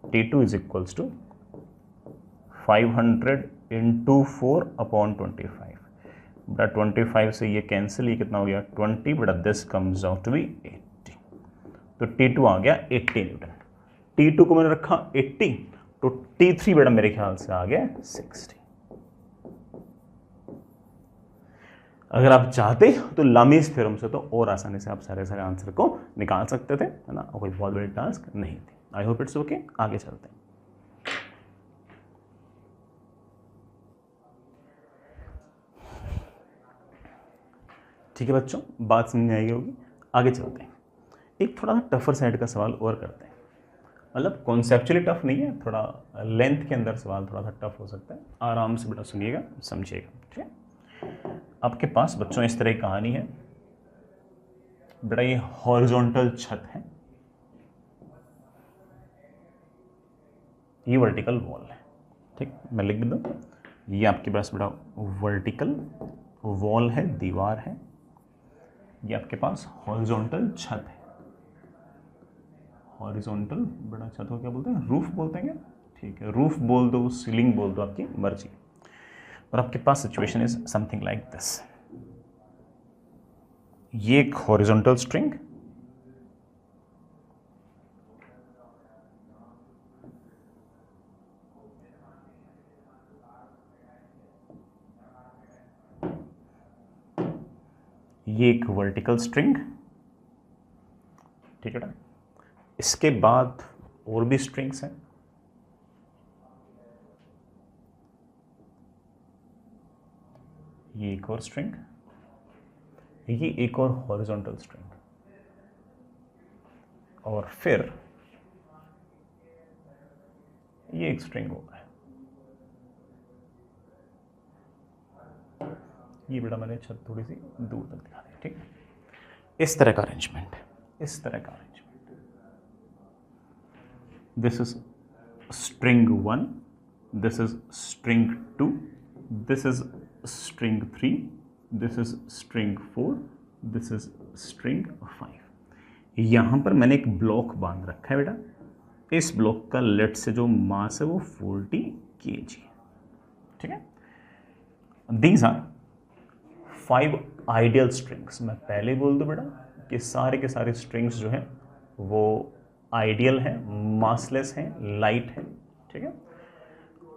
T2 is equals to 500 into 4 upon 25। बड़ा 25 से ये कैंसिल, ये कितना हो गया 20, बड़ा this comes out to be 80। तो T2 आ गया 80 न्यूटन। T2 को मैंने रखा 80, तो T3 बेटा मेरे ख्याल से आ गया 60। अगर आप चाहते तो लामीज थ्योरम से तो और आसानी से आप सारे आंसर को निकाल सकते थे, है ना, कोई बहुत बड़ी टास्क नहीं थी। I hope it's okay. आगे चलते हैं। ठीक है बच्चों, बात समझ में आई होगी। आगे चलते हैं, एक थोड़ा सा टफर साइड का सवाल और करते हैं। मतलब कॉन्सेप्चुअली टफ नहीं है, थोड़ा लेंथ के अंदर सवाल थोड़ा सा टफ हो सकता है। आराम से बेटा सुनिएगा, समझिएगा। ठीक है, आपके पास बच्चों इस तरह की कहानी है। बेटा ये हॉरिजॉन्टल छत है, ये वर्टिकल वॉल है। ठीक, मैं लिख दूँ, ये आपके पास बेटा वर्टिकल वॉल है, दीवार है। ये आपके पास हॉरिजॉन्टल छत है। हॉरिजॉन्टल बड़ा छत को क्या बोलते हैं? रूफ बोलते हैं क्या? ठीक है, रूफ बोल दो, सीलिंग बोल दो, आपकी मर्जी। और आपके पास situation is something like this. ये एक हॉरिजॉन्टल स्ट्रिंग, ये एक वर्टिकल स्ट्रिंग। ठीक है ना, इसके बाद और भी स्ट्रिंग्स हैं। ये एक और स्ट्रिंग, ये एक और हॉरिजॉन्टल स्ट्रिंग, और फिर ये एक स्ट्रिंग होगा। ये बेटा मैंने छत थोड़ी सी दूर तक दिखा दी, ठीक है। इस तरह का अरेंजमेंट, इस तरह का arrangement. This is string 1, this is string 2, this is string 3, this is string 4, this is string 5। यहां पर मैंने एक ब्लॉक बांध रखा है बेटा। इस ब्लॉक का लेट से जो मास है वो 40 kg, ठीक है। These are 5 ideal strings. मैं पहले बोल दूं बेटा कि सारे के सारे स्ट्रिंग्स जो हैं वो आइडियल हैं, मासलेस हैं, लाइट हैं, ठीक है।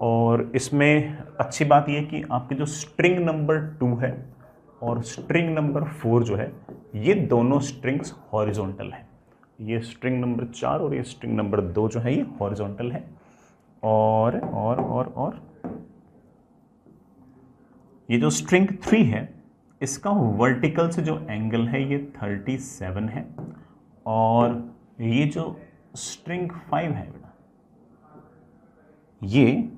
और इसमें अच्छी बात यह कि आपके जो स्ट्रिंग नंबर 2 है और स्ट्रिंग नंबर 4 जो है, ये दोनों स्ट्रिंग्स हॉरिजॉन्टल हैं। ये स्ट्रिंग नंबर 4 और ये स्ट्रिंग नंबर 2 जो है ये हॉरिजॉन्टल है। और ये जो स्ट्रिंग 3 है इसका वर्टिकल से जो एंगल है ये 37 है, और ये जो स्ट्रिंग 5 है बेटा, ये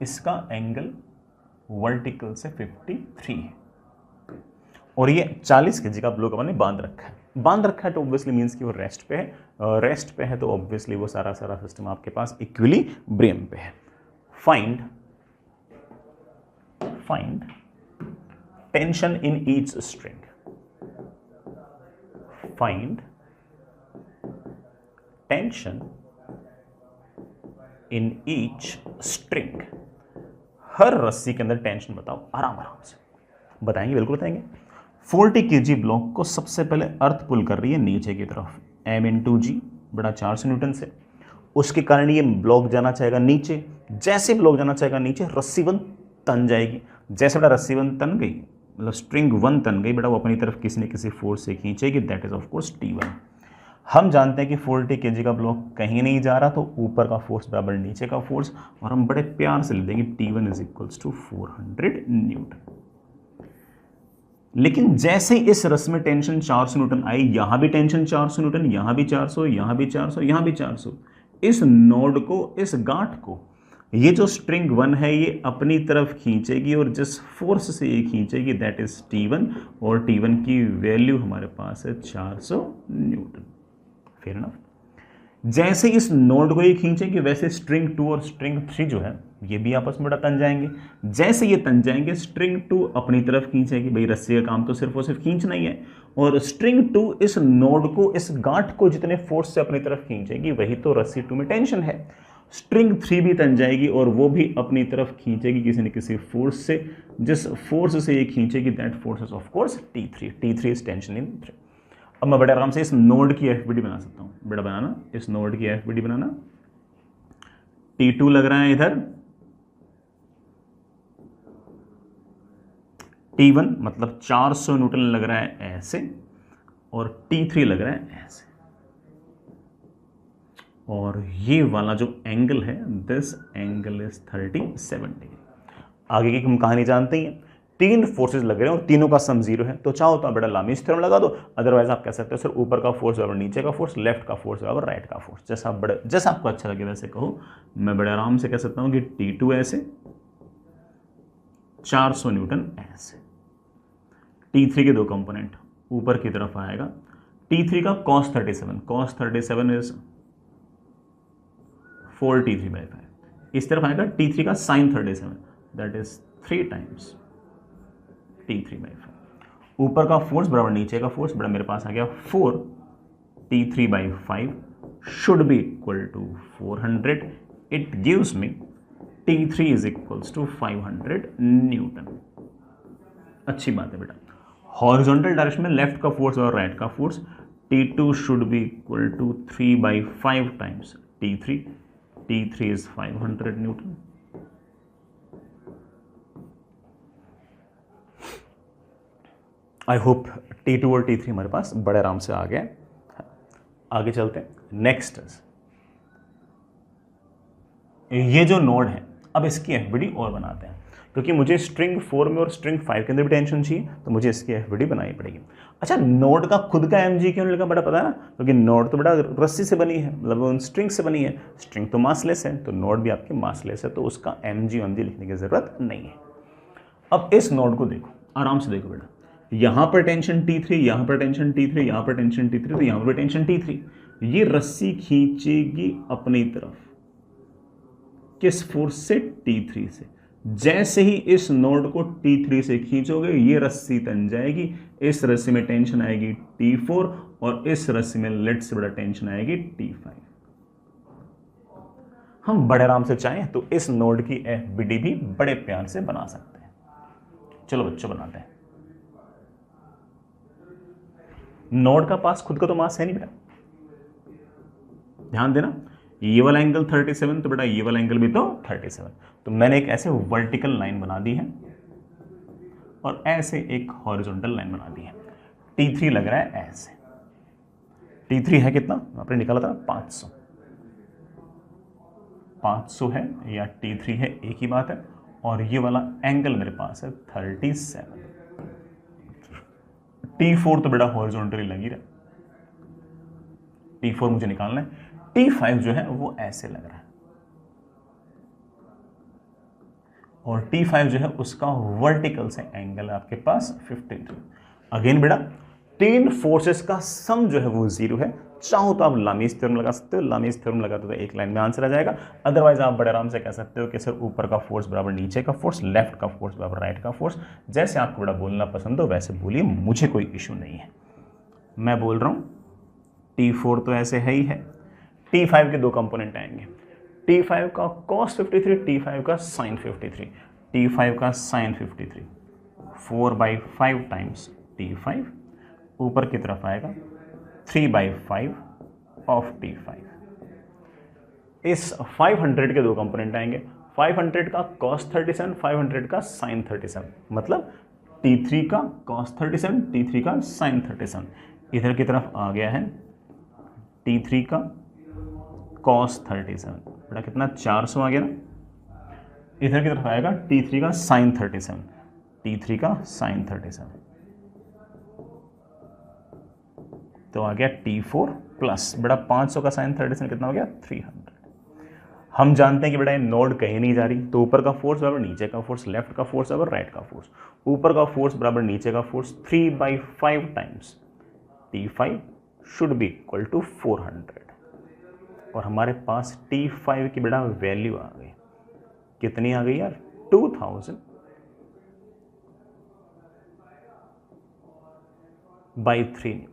इसका एंगल वर्टिकल से 53 है, और ये 40 kg का ब्लॉक मैंने बांध रखा है। बांध रखा है तो ऑब्वियसली मीन्स कि वो रेस्ट पे है, रेस्ट पे है तो ऑब्वियसली वो सारा सिस्टम आपके पास इक्विलिब्रियम पे है। Find tension in each string. Find tension in each string. हर रस्सी के अंदर टेंशन बताओ, आराम से बताएंगे, बिल्कुल बताएंगे। 40 kg ब्लॉक को सबसे पहले अर्थ पुल कर रही है नीचे की तरफ, m/g बड़ा 400 न्यूटन से। उसके कारण ये ब्लॉक जाना चाहेगा नीचे। जैसे ब्लॉक जाना चाहेगा नीचे, रस्सी 1 तन जाएगी। जैसे बेटा रस्सी 1 तन गई, मतलब स्ट्रिंग 1 तन गई बेटा, वो अपनी तरफ किसी न किसी फोर्स से खींचेगी, that is of course T1। हम जानते हैं कि 40 kg का ब्लॉक कहीं नहीं जा रहा, तो ऊपर का फोर्स बराबर नीचे का फोर्स, और हम बड़े प्यार से लिख देंगे T1 is equals to 400 Newton. लेकिन जैसे इस रस में टेंशन 400 न्यूटन आई, यहां भी टेंशन 400 न्यूटन, यहां भी 400, यहां भी 400, यहां भी 400। इस नोड को, इस गांठ को ये जो स्ट्रिंग 1 है ये अपनी तरफ खींचेगी, और जिस फोर्स से ये खींचेगी दैट इज T1, और T1 की वैल्यू हमारे पास है 400 न्यूटन। Fair enough. जैसे इस नोड को ये खींचेंगे, वैसे स्ट्रिंग 2 और स्ट्रिंग 3 जो है ये भी आपस में बड़ा तन जाएंगे। जैसे ये तन जाएंगे, स्ट्रिंग 2 अपनी तरफ खींचेगी, भाई रस्सी का काम तो सिर्फ और सिर्फ खींचना ही है, और स्ट्रिंग 2 इस नोड को, इस गांठ को जितने फोर्स से अपनी तरफ खींचेगी, वही तो रस्सी 2 में टेंशन है। स्ट्रिंग 3 भी तन जाएगी और वो भी अपनी तरफ खींचेगी किसी न किसी फोर्स से। जिस फोर्स से ये खींचेगी that force is of course T3। T3 is tension in 3। अब मैं बड़े आराम से इस नोड की एफबीडी बना सकता हूँ। बड़ा बनाना, इस नोड की एफबीडी बनाना। T2 लग रहा है इधर, T1 मतलब 400 न्यूटन लग रहा है ऐसे, और T3 लग रहा है ऐसे, और ये वाला जो एंगल है, दिस एंगल इज 37 डिग्री। आगे की हम कहानी जानते ही हैं। 3 फोर्सेस लग रहे हैं और तीनों का सम 0 है, तो चाहो तो बड़ा लामीज थ्योरम लगा दो, अदरवाइज आप कह सकते हो सर ऊपर का फोर्स बराबर नीचे का फोर्स, लेफ्ट का फोर्स बराबर राइट का फोर्स, जैसा आपको अच्छा लगे वैसे कहो। मैं बड़े आराम से कह सकता हूं कि T2 ऐसे, 400 न्यूटन ऐसे। T3 के 2 कंपोनेंट, ऊपर की तरफ आएगा T3 का cos 37 इज 4T3/5। इस तरफ आएगा T3 का sin 37, that is 3 times T3/5। ऊपर का फोर्स बराबर नीचे का फोर्स, बड़ा मेरे पास आ गया 4T3/5 should be equal to 400। It gives me T3 is equals to 500 newton. अच्छी बात है बेटा। हॉरिजॉन्टल डायरेक्शन में लेफ्ट का फोर्स और राइट का force, T2 should be equal to 3/5 times T3। T3 is 500 newton. I hope T2 और T3 हमारे पास बड़े आराम से आ गए। आगे चलते हैं। नेक्स्ट ये जो नोड है, अब इसकी एफबीडी और बनाते हैं, क्योंकि मुझे स्ट्रिंग 4 में और स्ट्रिंग 5 के अंदर भी टेंशन चाहिए, तो मुझे इसकी एफबीडी बनानी पड़ेगी। अच्छा, नोड का खुद का एमजी क्यों नहीं लिखा, बड़ा पता है ना, क्योंकि नोड तो बड़ा रस्सी से बनी है, मतलब स्ट्रिंग से बनी है, स्ट्रिंग तो मासलेस है, तो नोड भी आपके मासलेस है, तो उसका एमजी लिखने की जरूरत नहीं है। अब इस नोड को देखो, आराम से देखो बेटा, यहां पर टेंशन T3, यहां पर टेंशन T3, यहां पर टेंशन T3, तो यहां पर टेंशन T3, ये रस्सी खींचेगी अपनी तरफ, किस फोर्स से, T3 से। जैसे ही इस नोड को T3 से खींचोगे, ये रस्सी तन जाएगी, इस रस्सी में टेंशन आएगी T4, और इस रस्सी में लेट से बड़ा टेंशन आएगी T5। हम बड़े आराम से चाहें तो इस नोड की एफबीडी भी बड़े प्यार से बना सकते हैं। चलो बच्चों बनाते हैं। नोड का पास खुद का तो मास है नहीं बेटा, ध्यान देना, ये वाला एंगल 37, तो बेटा ये वाला एंगल भी तो 37, तो मैंने एक ऐसे वर्टिकल लाइन बना दी है और ऐसे एक हॉरिजॉन्टल लाइन बना दी है। T3 लग रहा है ऐसे, T3 है कितना, आपने निकाला था 500, 500 है या T3 है, एक ही बात है, और ये वाला एंगल मेरे पास है 37। T4 तो बेटा हॉरिजॉन्टली लग ही रहा है, T4 मुझे निकालना है। T5 जो है वो ऐसे लग रहा है, और T5 जो है उसका वर्टिकल से एंगल है आपके पास 52। अगेन बेटा, तीन फोर्सेस का सम जो है वो 0 है। चाहो तो आप लामीज थ्योरम लगा सकते हो, लामीज थ्योरम लगाते तो एक लाइन में आंसर आ जाएगा। अदरवाइज आप बड़े आराम से कह सकते हो कि सर ऊपर का फोर्स बराबर नीचे का फोर्स, लेफ्ट का फोर्स बराबर राइट का फोर्स। जैसे आपको बड़ा बोलना पसंद हो वैसे बोलिए, मुझे कोई इशू नहीं है। मैं बोल रहा हूँ T4 तो ऐसे है ही है, T5 के दो कंपोनेंट आएंगे, T5 का cos 53, T5 का sin 53, T5 का sin 53, 4/5 टाइम्स T5, ऊपर की तरफ आएगा 3/5 ऑफ T5। इस 500 के दो कंपोनेंट आएंगे, 500 का cos 37, 500 का sin 37, मतलब T3 का cos 37, T3 का sin 37। इधर की तरफ आ गया है T3 का cos 37, बेटा कितना 400 आ गया ना। इधर की तरफ आएगा T3 का sin 37, T3 का sin 37, तो आ गया T4 प्लस बेटा 500 का sin 37 कितना हो गया 300। हम जानते हैं कि बेटा ये नोड कहीं नहीं जा रही, तो ऊपर का फोर्स बराबर नीचे का फोर्स, लेफ्ट का फोर्स बराबर राइट का फोर्स। ऊपर का फोर्स बराबर नीचे का force 3/5 times T5 should be equal to 400, और हमारे पास T5 की बेटा वैल्यू आ गई, कितनी आ गई यार, 2000 by 3 Newton,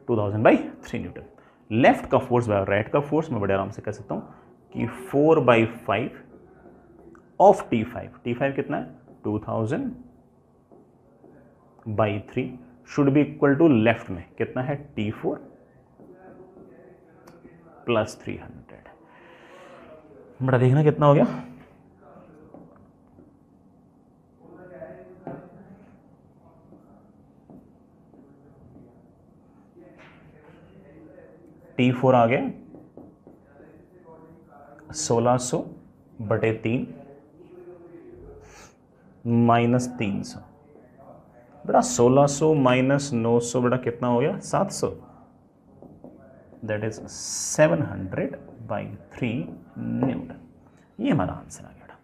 2000 by 3 Newton. Left का फोर्स बाय राइट का फोर्स मैं बड़े आराम से कह सकता हूं कि 4/5 ऑफ T5 कितना है 2000 by 3 should be equal to left में कितना है T4 प्लस 300। बड़ा देखना कितना हो गया, T4 आ गया 1600/3 माइनस 300, बेटा 1600 माइनस 900 बेटा कितना हो गया 700, दैट इज 700/3 न्यूटन। ये हमारा आंसर आ गया बेटा,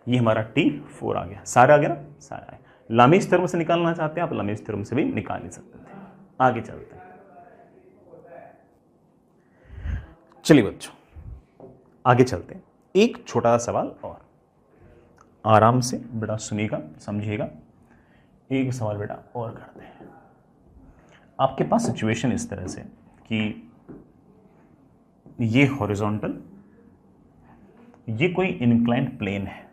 ये हमारा T4 आ गया। सारा आ गया ना, सारा है। लामीज थ्योरम से निकालना चाहते हैं आप, लामीज थ्योरम से भी निकाल ही सकते थे। आगे चलते हैं, चलिए बच्चों आगे चलते हैं। एक छोटा सा सवाल और, आराम से बेटा सुनिएगा, समझिएगा। एक सवाल बेटा और करते हैं। आपके पास सिचुएशन इस तरह से कि ये हॉरिजॉन्टल, ये कोई इंक्लाइंड प्लेन है,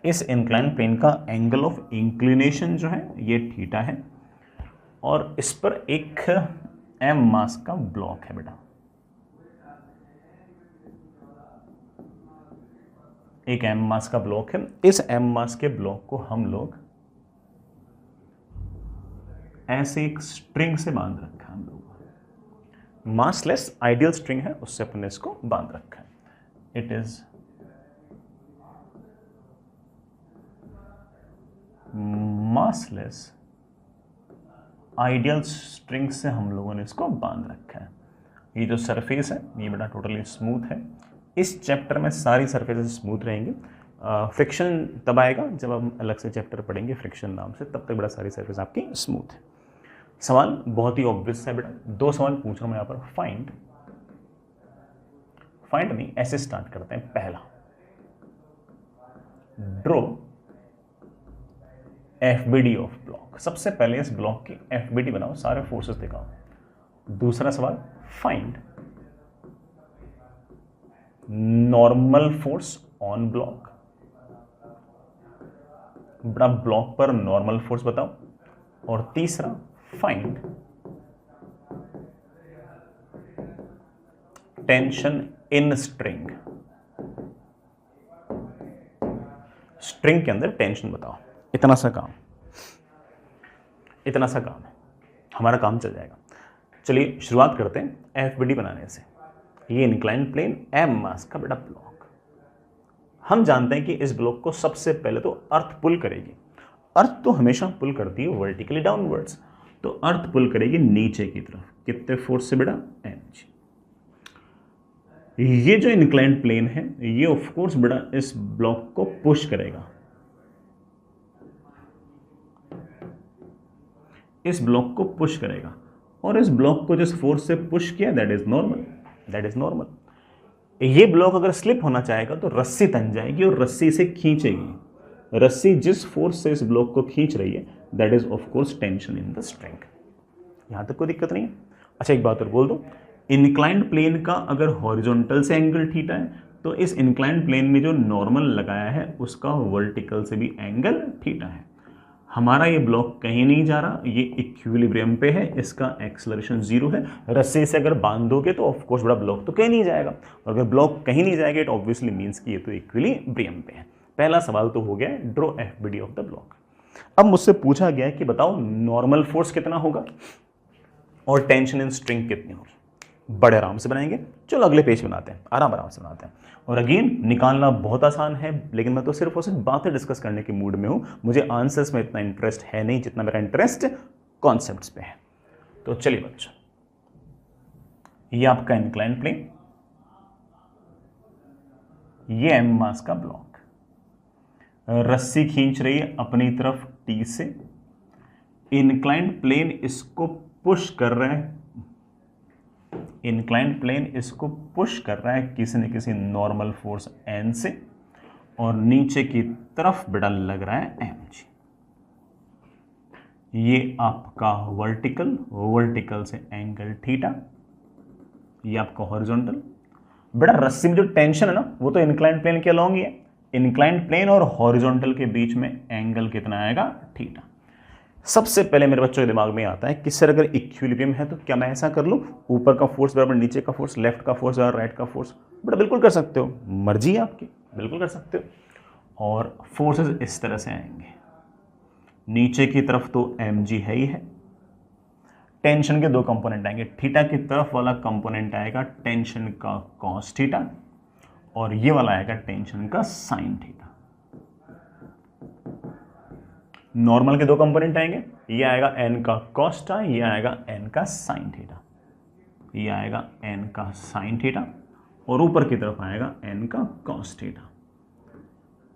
इस इंक्लाइंड प्लेन का एंगल ऑफ इंक्लिनेशन जो है ये थीटा है, और इस पर एक m मास का ब्लॉक है बेटा, एक m मास का ब्लॉक है। इस m मास के ब्लॉक को हम लोग ऐसे एक स्ट्रिंग से बांध रखा है, हम लोग मासलेस आइडियल स्ट्रिंग है, उससे अपने इसको बांध रखा है। It is massless ideal string से हम लोगों ने इसको बांध रखा है। ये जो सरफेस है ये बेटा टोटली स्मूथ है। इस चैप्टर में सारी सरफेसेस स्मूथ रहेंगी। फ्रिक्शन तब आएगा जब हम अलग से चैप्टर पढ़ेंगे फ्रिक्शन नाम से, तब तक बेटा सारी सरफेस आपकी स्मूथ है। सवाल बहुत ही ऑब्वियस है बेटा, दो सवाल पूछ रहा हूं मैं यहाँ पर। फाइंड नहीं, ऐसे स्टार्ट करते हैं। पहला, ड्रॉ एफबीडी ऑफ ब्लॉक। सबसे पहले इस ब्लॉक की एफबीडी बनाओ, सारे फोर्सेस दिखाओ। दूसरा सवाल, find normal force on block. बड़ा ब्लॉक पर नॉर्मल फोर्स बताओ। और तीसरा, find tension in string. String के अंदर टेंशन बताओ। इतना सा काम है, हमारा काम चल जाएगा। चलिए शुरुआत करते हैं एफबीडी बनाने से। ये इंक्लाइंड प्लेन एम मास का बेटा ब्लॉक। हम जानते हैं कि इस ब्लॉक को सबसे पहले तो अर्थ पुल करेगी। अर्थ तो हमेशा पुल करती है वर्टिकली डाउनवर्ड्स, तो अर्थ पुल करेगी नीचे की तरफ। कितने फोर्स से बेटा? M g. ये जो इंक्लाइंड प्लेन है ये ऑफ कोर्स बेटा इस ब्लॉक को पुश करेगा। इस ब्लॉक को पुश करेगा और इस ब्लॉक को जिस फोर्स से पुश किया दैट इज नॉर्मल। ये ब्लॉक अगर स्लिप होना चाहेगा तो रस्सी तन जाएगी और रस्सी इसे खींचेगी। रस्सी जिस फोर्स से इस ब्लॉक को खींच रही है that is of course tension in the string. यहां तक कोई दिक्कत नहीं है। अच्छा एक बात और बोल दो, इंक्लाइंड प्लेन का अगर हॉरिजॉन्टल से एंगल थीटा है तो इस इंक्लाइंड प्लेन में जो नॉर्मल लगाया है उसका वर्टिकल से भी एंगल थीटा है। हमारा ये ब्लॉक कहीं नहीं जा रहा, ये इक्विलिब्रियम पे है, इसका एक्सेलरेशन 0 है। रस्सी से अगर बांधोगे तो ऑफ कोर्स बड़ा ब्लॉक तो कहीं नहीं जाएगा, और अगर ब्लॉक कहीं नहीं जाएगा इट ऑब्वियसली मींस कि ये तो इक्विलिब्रियम पे है। पहला सवाल तो हो गया draw FBD of the block. अब मुझसे पूछा गया कि बताओ नॉर्मल फोर्स कितना होगा और टेंशन इन स्ट्रिंग कितनी होगी। बड़े आराम से बनाएंगे। चलो अगले पेज बनाते हैं, आराम से बनाते हैं। और अगेन निकालना बहुत आसान है, लेकिन मैं तो सिर्फ और सिर्फ बातें डिस्कस करने के मूड में हूं। मुझे आंसर्स में इतना इंटरेस्ट है नहीं जितना मेरा इंटरेस्ट कॉन्सेप्ट्स पे है। तो चलिए बच्चों, ये आपका इंक्लाइंड प्लेन, ये एम मास का ब्लॉक, रस्सी खींच रही है अपनी तरफ टी से। इंक्लाइंड प्लेन इसको पुश कर रहा है, इंक्लाइंड प्लेन इसको पुश कर रहा है किसी न किसी नॉर्मल फोर्स एन से, और नीचे की तरफ बेटा लग रहा है एम जी। ये आपका वर्टिकल से एंगल थीटा, ये आपका हॉरिजॉन्टल। बेटा रस्सी में जो टेंशन है ना वो तो इंक्लाइंड प्लेन के अलोंग ही है। इंक्लाइंड प्लेन और हॉरिजॉन्टल के बीच में एंगल कितना आएगा? थीटा। सबसे पहले मेरे बच्चों के दिमाग में आता है कि सर अगर इक्विलिब्रियम है तो क्या मैं ऐसा कर लूं, ऊपर का फोर्स बराबर नीचे का फोर्स, लेफ्ट का फोर्स बराबर राइट का फोर्स? बेटा बिल्कुल कर सकते हो, मर्जी है आपकी, बिल्कुल कर सकते हो। और फोर्सेस इस तरह से आएंगे, नीचे की तरफ तो एम जी है ही है। टेंशन के दो कंपोनेंट आएंगे, थीटा की तरफ वाला कंपोनेंट आएगा टेंशन का कॉस थीटा, और ये वाला आएगा टेंशन का साइन थीटा। नॉर्मल के दो कंपोनेंट आएंगे, ये आएगा एन का कॉस थीटा, ये आएगा एन का साइन थीटा, ये आएगा एन का साइन थीटा, और ऊपर की तरफ आएगा एन का कॉस थीटा।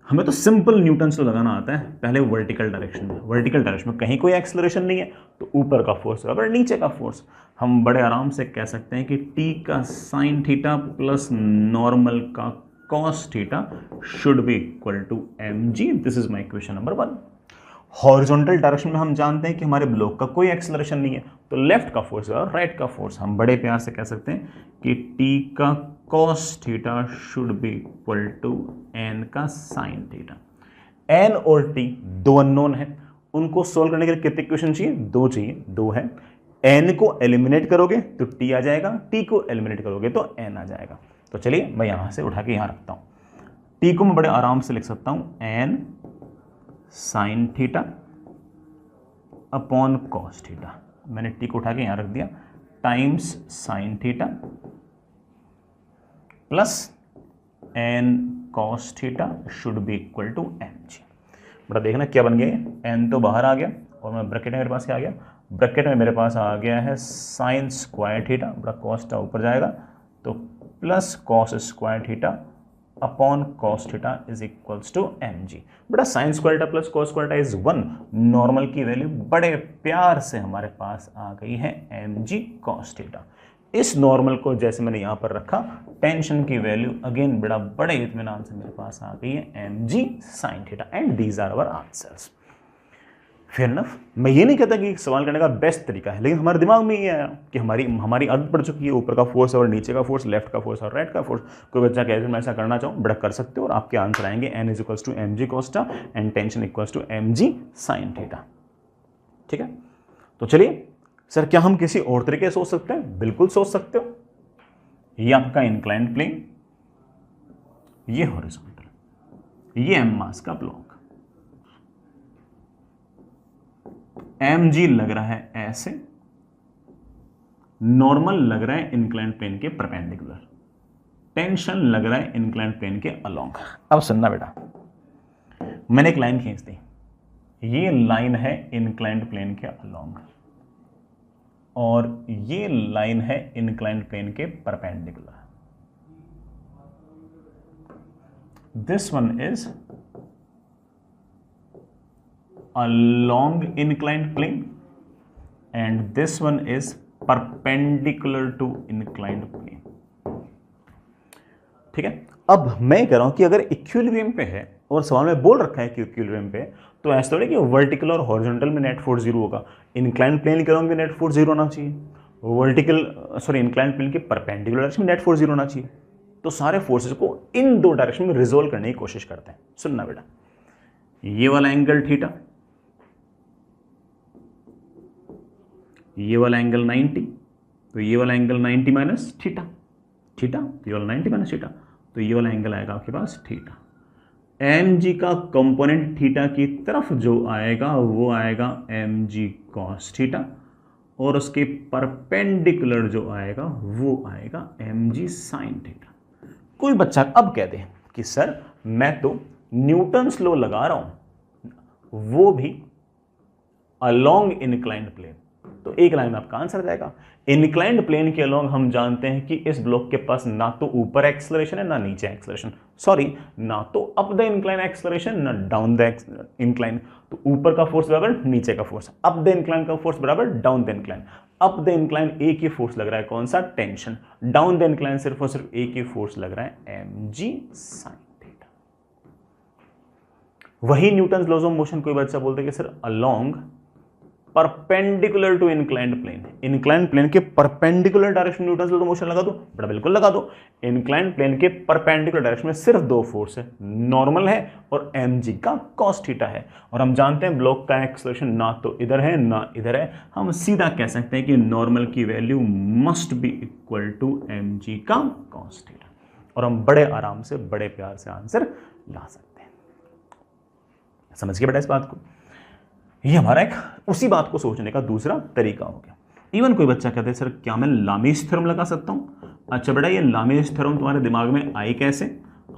हमें तो सिंपल न्यूटन्स लगाना आता है पहले वर्टिकल डायरेक्शन में। वर्टिकल डायरेक्शन में कहीं कोई एक्सेलरेशन नहीं है तो ऊपर का फोर्स बराबर नीचे का फोर्स। हम बड़े आराम से कह सकते हैं कि टी का साइन थीटा प्लस नॉर्मल का cos theta should be equal to M g. This is my equation number 1। Horizontal direction में हम जानते हैं कि हमारे ब्लॉक का कोई एक्सेलरेशन नहीं है, तो लेफ्ट का फोर्स और राइट का फोर्स हम बड़े प्यार से कह सकते हैं कि टी का cos theta should be equal to N का साइन थीटा। एन और टी दो अननोन है, उनको सोल्व करने के लिए कितने इक्वेशन चाहिए? दो चाहिए, दो है। एन को एलिमिनेट करोगे तो टी आ जाएगा, टी को एलिमिनेट करोगे तो एन आ जाएगा। तो चलिए मैं यहां से उठा के यहां रखता हूं। टी को मैं बड़े आराम से लिख सकता हूं N sine theta upon cos theta. मैंने टी को उठा के यहां रख दिया, times sine theta plus N cos theta should be equal to M g. बड़ा देखना क्या बन गया, एन तो बाहर आ गया और मैं ब्रैकेट में मेरे पास क्या आ गया, ब्रैकेट में मेरे पास आ गया है साइन स्क्वायर थीटा, बड़ा कॉस था ऊपर जाएगा तो plus cos square theta upon cos theta is equals to M G. बेटा sine square theta plus cos square theta is 1, normal की वैल्यू बड़े प्यार से हमारे पास आ गई है एम जी कॉस थीटा। इस नॉर्मल को जैसे मैंने यहां पर रखा, टेंशन की वैल्यू अगेन बेटा बड़े इत्मीनान से मेरे पास आ गई है M g sine theta and these are our answers. Fair enough. मैं ये नहीं कहता कि सवाल करने का बेस्ट तरीका है, लेकिन हमारे दिमाग में ये आया कि हमारी आदत पड़ चुकी है ऊपर का फोर्स और नीचे का फोर्स, लेफ्ट का फोर्स और राइट का फोर्स। कोई बच्चा कहे मैं ऐसा करना चाहूँ, बड़ा कर सकते हो और आपके आंसर आएंगे N is equals to M G cos theta and tension equals to M g sine theta. ठीक है, तो चलिए सर क्या हम किसी और तरीके से सोच सकते हैं? बिल्कुल सोच सकते हो। ये आपका इंक्लाइंड प्लेन, ये हॉरिजॉन्टल, ये एम मास का ब्लॉक, एम जी लग रहा है ऐसे, नॉर्मल लग रहा है इंक्लाइंड प्लेन के परपेंडिकुलर, टेंशन लग रहा है इंक्लाइंड प्लेन के अलोंग। अब सुनना बेटा, मैंने एक लाइन खींच दी, ये लाइन है इंक्लाइंड प्लेन के अलोंग और ये लाइन है इंक्लाइंड प्लेन के perpendicular. This one is along inclined plane and this one is perpendicular to inclined plane। ठीक है, अब मैं कह रहा हूं कि अगर इक्विलिब्रियम पे है और सवाल में बोल रखा है कि इक्विलिब्रियम पे, तो ऐसा थोड़ी कि वर्टिकल और हॉरिजॉन्टल में नेट फोर्स जीरो होगा, इंक्लाइंड प्लेन के अलोंग भी नेट फोर्स जीरो होना चाहिए, इंक्लाइंड प्लेन के परपेंडिकुलर डायरेक्शन में नेट फोर्स जीरो होना चाहिए। तो सारे फोर्सेस को इन दो डायरेक्शन में रिजोल्व करने की कोशिश करते हैं। सुनना बेटा, ये वाला एंगल थीटा, ये वाला एंगल 90, तो ये वाला एंगल 90 माइनस थीटा, थीटा ये वाला 90 माइनस थीटा, तो ये वाला एंगल आएगा आपके पास थीटा। एम जी का कंपोनेंट थीटा की तरफ जो आएगा वो आएगा एम जी कॉस थीटा और उसके परपेंडिकुलर जो आएगा वो आएगा एम जी साइन थीटा। कोई बच्चा अब कह दे कि सर मैं तो न्यूटन्स लॉ लगा रहा हूं, वो भी अलोंग इनक्लाइंड प्लेन, तो एक लाइन में आपका आंसर जाएगा। इंक्लाइंड प्लेन के अलोंग हम जानते हैं कि इस ब्लॉक के पास ना तो ऊपर एक्सेलरेशन है ना नीचे एक्सेलरेशन, सॉरी ना तो अप द इंक्लाइन एक्सेलरेशन ना डाउन द इंक्लाइन। तो ऊपर का फोर्स बराबर नीचे का फोर्स, अप द इंक्लाइन का फोर्स बराबर down the incline. Up the incline एक ही फोर्स लग रहा है, कौन सा? टेंशन। डाउन द इंक्लाइन सिर्फ और सिर्फ एक ही फोर्स लग रहा है, एम जी साइन थीटा। वही न्यूटन्स लॉज ऑफ मोशन कोई बच्चा बोलते कि sir along perpendicular to inclined plane, inclined plane के परपेंडिकुलर डायरेक्शन में न्यूटन्स लॉ ऑफ मोशन लगा दो, बड़ा बिल्कुल लगा दो। इंक्लाइंड प्लेन के परपेंडिकुलर डायरेक्शन में सिर्फ दो फोर्स है, नॉर्मल है और एम जी का कॉस थीटा है। और हम जानते हैं ब्लॉक का एक्सेलरेशन ना तो इधर है ना इधर है, हम सीधा कह सकते हैं कि नॉर्मल की value must be equal to M g का कॉस थीटा, और हम बड़े आराम से बड़े प्यार से आंसर ला सकते हैं। समझ गए बेटा इस बात को? ये हमारा एक उसी बात को सोचने का दूसरा तरीका हो गया। इवन कोई बच्चा कहते हैं सर क्या मैं लामीज थ्योरम लगा सकता हूं? अच्छा बेटा, ये लामीज थ्योरम तुम्हारे दिमाग में आई कैसे?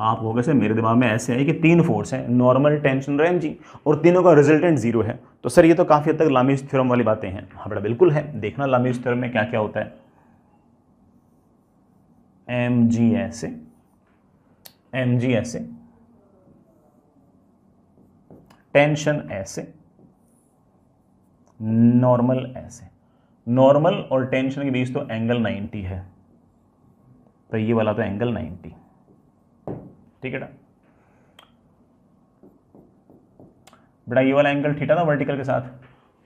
आप हो गए सर मेरे दिमाग में ऐसे आई कि तीन फोर्स हैं, नॉर्मल, टेंशन और एम जी, और तीनों का रिजल्टेंट जीरो है, तो सर ये तो काफी हद तक लामीज थ्योरम वाली बातें हैं। हाँ बेटा बिल्कुल है, देखना लामीज थ्योरम में क्या क्या होता है। एम जी ऐसे, एम जी ऐसे, टेंशन ऐसे, नॉर्मल ऐसे। नॉर्मल और टेंशन के बीच तो एंगल 90 है, तो ये वाला तो एंगल 90, ठीक है बेटा। ये वाला एंगल थीटा था वर्टिकल के साथ,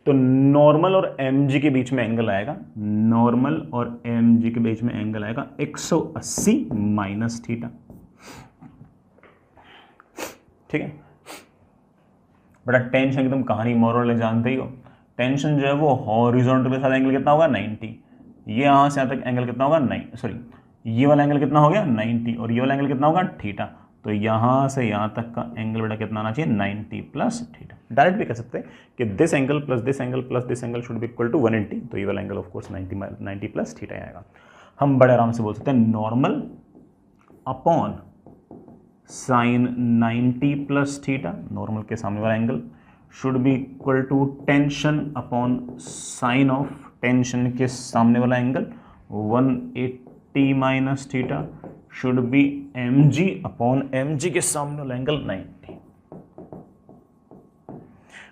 तो नॉर्मल और एम जी के बीच में एंगल आएगा, नॉर्मल और एम जी के बीच में एंगल आएगा 180 माइनस थीटा, ठीक है बेटा। टेंशन की तुम कहानी मोरल जानते ही हो, टेंशन जो है वो हॉरिजॉन्टल के साथ एंगल कितना होगा 90, ये यहां से यहां तक एंगल कितना होगा 9, सॉरी ये वाला एंगल कितना हो गया 90, और ये वाला एंगल कितना होगा थीटा, तो यहां से यहां तक का एंगल बेटा कितना आना चाहिए 90 प्लस थीटा। डायरेक्ट भी कह सकते हैं कि this angle plus this angle plus this angle should be equal to 180, तो ये वाला angle of course 90 plus theta आएगा। हम बड़े आराम से बोल सकते हैं normal upon sine 90 plus theta, normal के सामने वाला angle, should be equal to tension upon sine of tension के सामने वाला angle 180 minus theta should be mg upon mg के सामने वाला एंगल 90।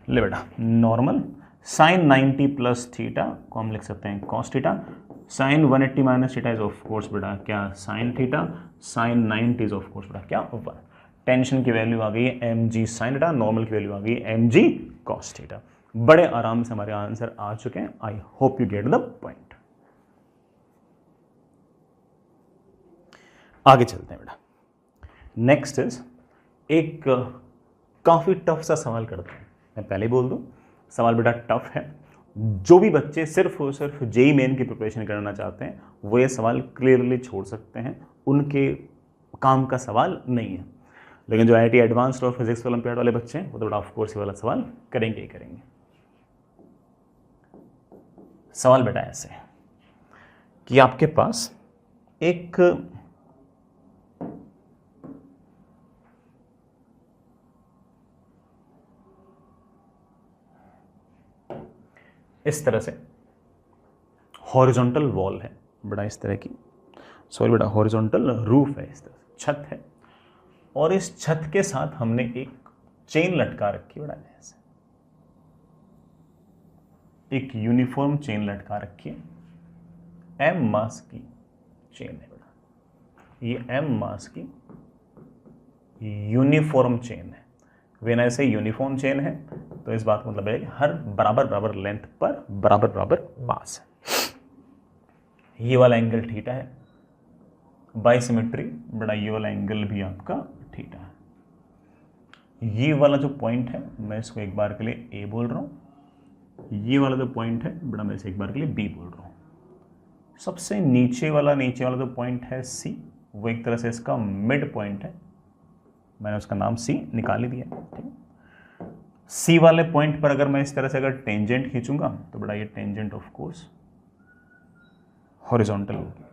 ले बेटा नॉर्मल साइन 90 प्लस थीटा को हम लिख सकते हैं cos theta, sine 180 minus theta is of course बेटा क्या sine theta, sine 90 is of course बेटा क्या 1। टेंशन की वैल्यू आ गई है mg साइन थीटा, नॉर्मल की वैल्यू आ गई है mg कॉस थीटा। बड़े आराम से हमारे आंसर आ चुके हैं। I hope you get the point. आगे चलते हैं बेटा। नेक्स्ट इज एक काफी टफ सा सवाल करते हैं। मैं पहले ही बोल दूं सवाल बेटा टफ है। जो भी बच्चे सिर्फ और सिर्फ जेई मेन की प्रिपरेशन करना चाहते हैं वो ये सवाल क्लियरली छोड़ सकते हैं, उनके काम का सवाल नहीं है। लेकिन जो IIT एडवांस्ड और फिजिक्स ओलंपियाड वाले बच्चे हैं वो तो बेटा ऑफ कोर्स ये वाला सवाल करेंगे ही करेंगे। सवाल बेटा ऐसे है कि आपके पास एक इस तरह से हॉरिजॉन्टल वॉल है बड़ा, इस तरह की सॉरी बेटा हॉरिजॉन्टल रूफ है, इस तरह से छत है, और इस छत के साथ हमने एक चेन लटका रखी बड़ा ऐसे, एक यूनिफॉर्म चेन लटका रखी है। m मास की चेन है बेटा, ये m मास की यूनिफॉर्म चेन है। वेन ऐसे यूनिफॉर्म चेन है तो इस बात का मतलब है कि हर बराबर बराबर लेंथ पर बराबर बराबर मास है। ये वाला एंगल थीटा है, बाई सिमेट्री बड़ा ये वाला एंगल भी आपका थीटा है। ये वाला जो पॉइंट है मैं इसको एक बार के लिए A बोल रहा हूँ, ये वाला जो पॉइंट है बड़ा मैं इसे एक बार के लिए B बोल रहा हूँ। सबसे नीचे वाला जो पॉइंट है C, वो एक तरह से इसका मिड पॉइंट है, मैंने उसका नाम C निकाल ही दिया। ठीक है, C वाले पॉइंट पर अगर मैं इस तरह से अगर टेंजेंट खींचूंगा तो बड़ा ये टेंजेंट ऑफ कोर्स हॉरिजॉन्टल होगी।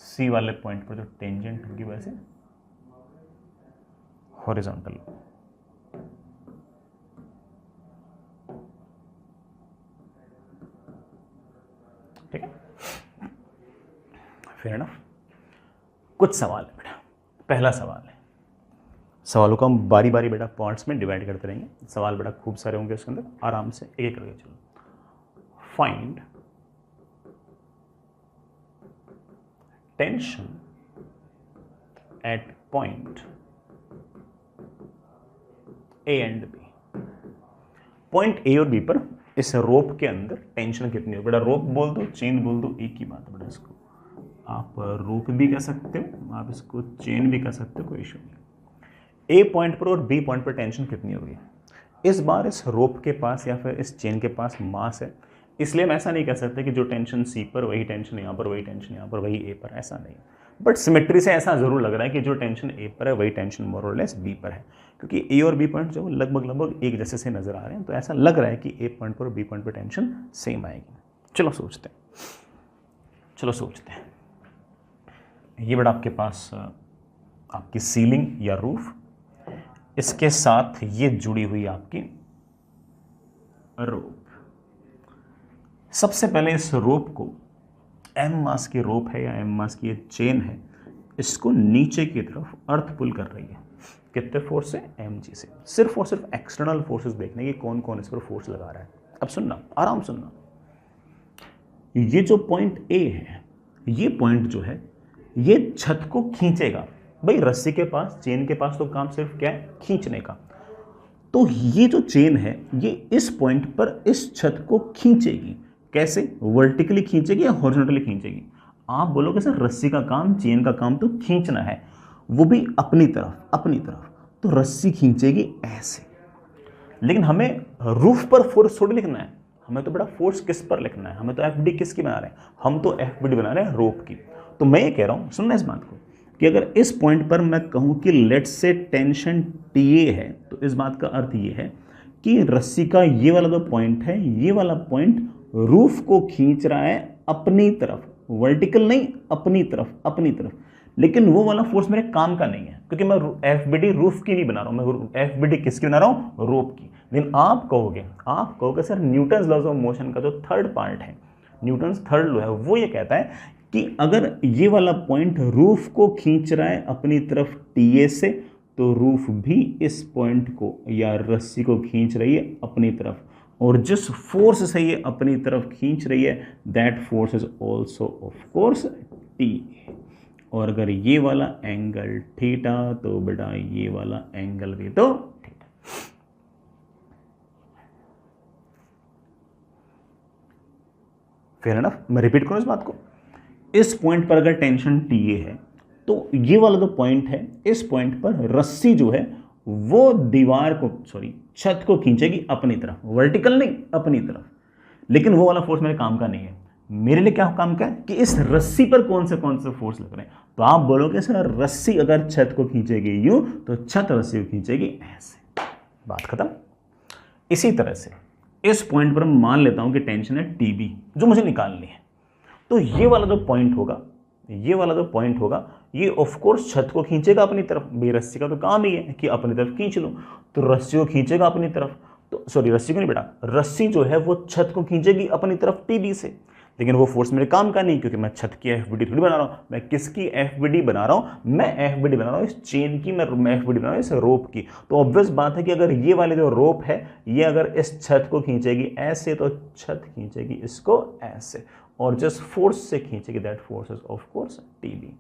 C वाले पॉइंट पर जो टेंजेंट होगी वैसे हॉरिजॉन्टल। ठीक है, फेयर एनफ। कुछ सवाल है बेटा। पहला सवाल है, सवालों को हम बारी बारी बेटा पार्ट्स में डिवाइड करते रहेंगे। सवाल बेटा खूब सारे होंगे उसके अंदर, आराम से एक एक करके चलो। Find tension at point A and B। Point A और B पर इस रोप के अंदर टेंशन कितनी हो बेटा? रोप बोल दो, चेन बोल दो, एक ही बात है बेटा। इसको आप रोप भी कह सकते हो, आप इसको चेन भी कह सकते हो, कोई इशू नहीं। A पॉइंट पर और B पॉइंट पर टेंशन कितनी होगी? इस बार इस रोप के पास या फिर इस चेन के पास मास है, इसलिए हम ऐसा नहीं कह सकते कि जो टेंशन C पर वही टेंशन यहाँ पर, वही टेंशन यहाँ पर, वही A पर, ऐसा नहीं। बट सिमेट्री से ऐसा जरूर लग रहा है कि जो टेंशन A पर है वही टेंशन मोर और लेस B पर है, क्योंकि A और B पॉइंट जो लगभग एक जैसे से नजर आ रहे हैं। तो ऐसा लग रहा है कि A पॉइंट पर और B पॉइंट पर टेंशन सेम आएगी। चलो सोचते हैं। ये बड़ा आपके पास आपकी सीलिंग या रूफ, इसके साथ ये जुड़ी हुई आपकी रोप। सबसे पहले इस रोप को, m मास की रोप है या m मास की ये चेन है, इसको नीचे की तरफ अर्थ पुल कर रही है। कितने फोर्स से? mg से। सिर्फ और सिर्फ एक्सटर्नल फोर्सेस देखने की कौन कौन इस पर फोर्स लगा रहा है। अब सुनना, आराम सुनना। ये जो पॉइंट A है, ये पॉइंट जो है ये छत को खींचेगा। भाई रस्सी के पास, चेन के पास तो काम सिर्फ क्या है? खींचने का। तो ये जो चेन है ये इस पॉइंट पर इस छत को खींचेगी। कैसे? वर्टिकली खींचेगी या हॉरिजॉन्टली खींचेगी? आप बोलोगे सर रस्सी का काम, चेन का काम तो खींचना है, वो भी अपनी तरफ। तो रस्सी खींचेगी ऐसे। लेकिन हमें रूफ पर फोर्स थोड़ी लिखना है, हमें तो बड़ा फोर्स किस पर लिखना है? हमें तो FD किसकी बना रहे हैं? हम तो FBD बना रहे हैं, रोप की। तो मैं ये कह रहा हूं, सुनना इस बात को, कि अगर इस पॉइंट पर मैं कहूं कि लेट से टेंशन TA है, तो इस बात का अर्थ ये है कि रस्सी का ये वाला जो पॉइंट है, ये वाला पॉइंट रूफ को खींच रहा है अपनी तरफ, वर्टिकल नहीं, अपनी तरफ। लेकिन वो वाला फोर्स मेरे काम का नहीं है, क्योंकि मैं एफबीडी रूफ की नहीं बना रहा हूं, मैं एफबीडी किसकी बना रहा हूं? रोप की। लेकिन आप कहोगे sir newton's laws of motion का जो थर्ड पार्ट है, न्यूटन्स थर्ड लॉ है, वो ये कहता है कि अगर ये वाला पॉइंट रूफ को खींच रहा है अपनी तरफ TA से, तो रूफ भी इस पॉइंट को या रस्सी को खींच रही है अपनी तरफ, और जिस फोर्स से ये अपनी तरफ खींच रही है that force is also of course TA। और अगर ये वाला एंगल थीटा, तो बेटा ये वाला एंगल भी तो थीटा। Fair enough. मैं रिपीट करूं इस बात को, इस पॉइंट पर अगर टेंशन TA है तो ये वाला जो पॉइंट है, इस पॉइंट पर रस्सी जो है वो दीवार को, छत को खींचेगी अपनी तरफ, वर्टिकल नहीं, अपनी तरफ। लेकिन वो वाला फोर्स मेरे काम का नहीं है। मेरे लिए क्या काम का है कि इस रस्सी पर कौन से फोर्स लग रहे हैं। तो आप बोलोगे सर रस्सी अगर छत को खींचेगी यूं, तो छत रस्सी को खींचेगी ऐसे, बात खत्म। इसी तरह से इस पॉइंट पर मान लेता हूं कि टेंशन है TB जो मुझे निकालनी है, तो ये वाला जो पॉइंट होगा, ये ऑफ कोर्स छत को खींचेगा अपनी तरफ। भाई रस्सी का तो काम ही है कि अपनी तरफ खींच लो, तो रस्सी को खींचेगा अपनी तरफ, तो रस्सी को नहीं बेटा, रस्सी जो है वो छत को खींचेगी अपनी तरफ TB से। लेकिन वो फोर्स मेरे काम का नहीं, क्योंकि मैं छत की एफबीडी थोड़ी बना रहा हूं। मैं किसकी एफबीडी बना रहा हूं? मैं एफबीडी बना रहा हूं इस चेन की, मैं एफबीडी बना रहा हूं इस रोप की। तो ऑब्वियस बात है कि अगर ये वाले जो रोप है ये अगर इस छत को खींचेगी ऐसे, तो छत खींचेगी इसको ऐसे, और जिस फोर्स से खींचेगी that force is of course TB।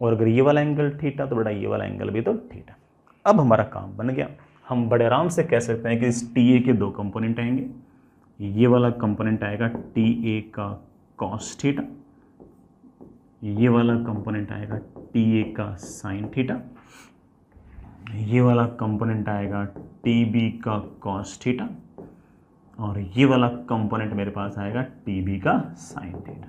और अगर ये वाला एंगल थीटा, तो बेटा ये वाला एंगल भी तो थीटा। अब हमारा काम बन गया। हम बड़े आराम से कह सकते हैं कि इस TA के दो कंपोनेंट आएंगे। ये वाला कंपोनेंट आएगा TA का कॉस थीटा, ये वाला कंपोनेंट आएगा TA का साइन थीटा, ये वाला कंपोनेंट आएगा TB का कॉस थीटा, और ये वाला कंपोनेंट मेरे पास आएगा TB का साइन थीटा।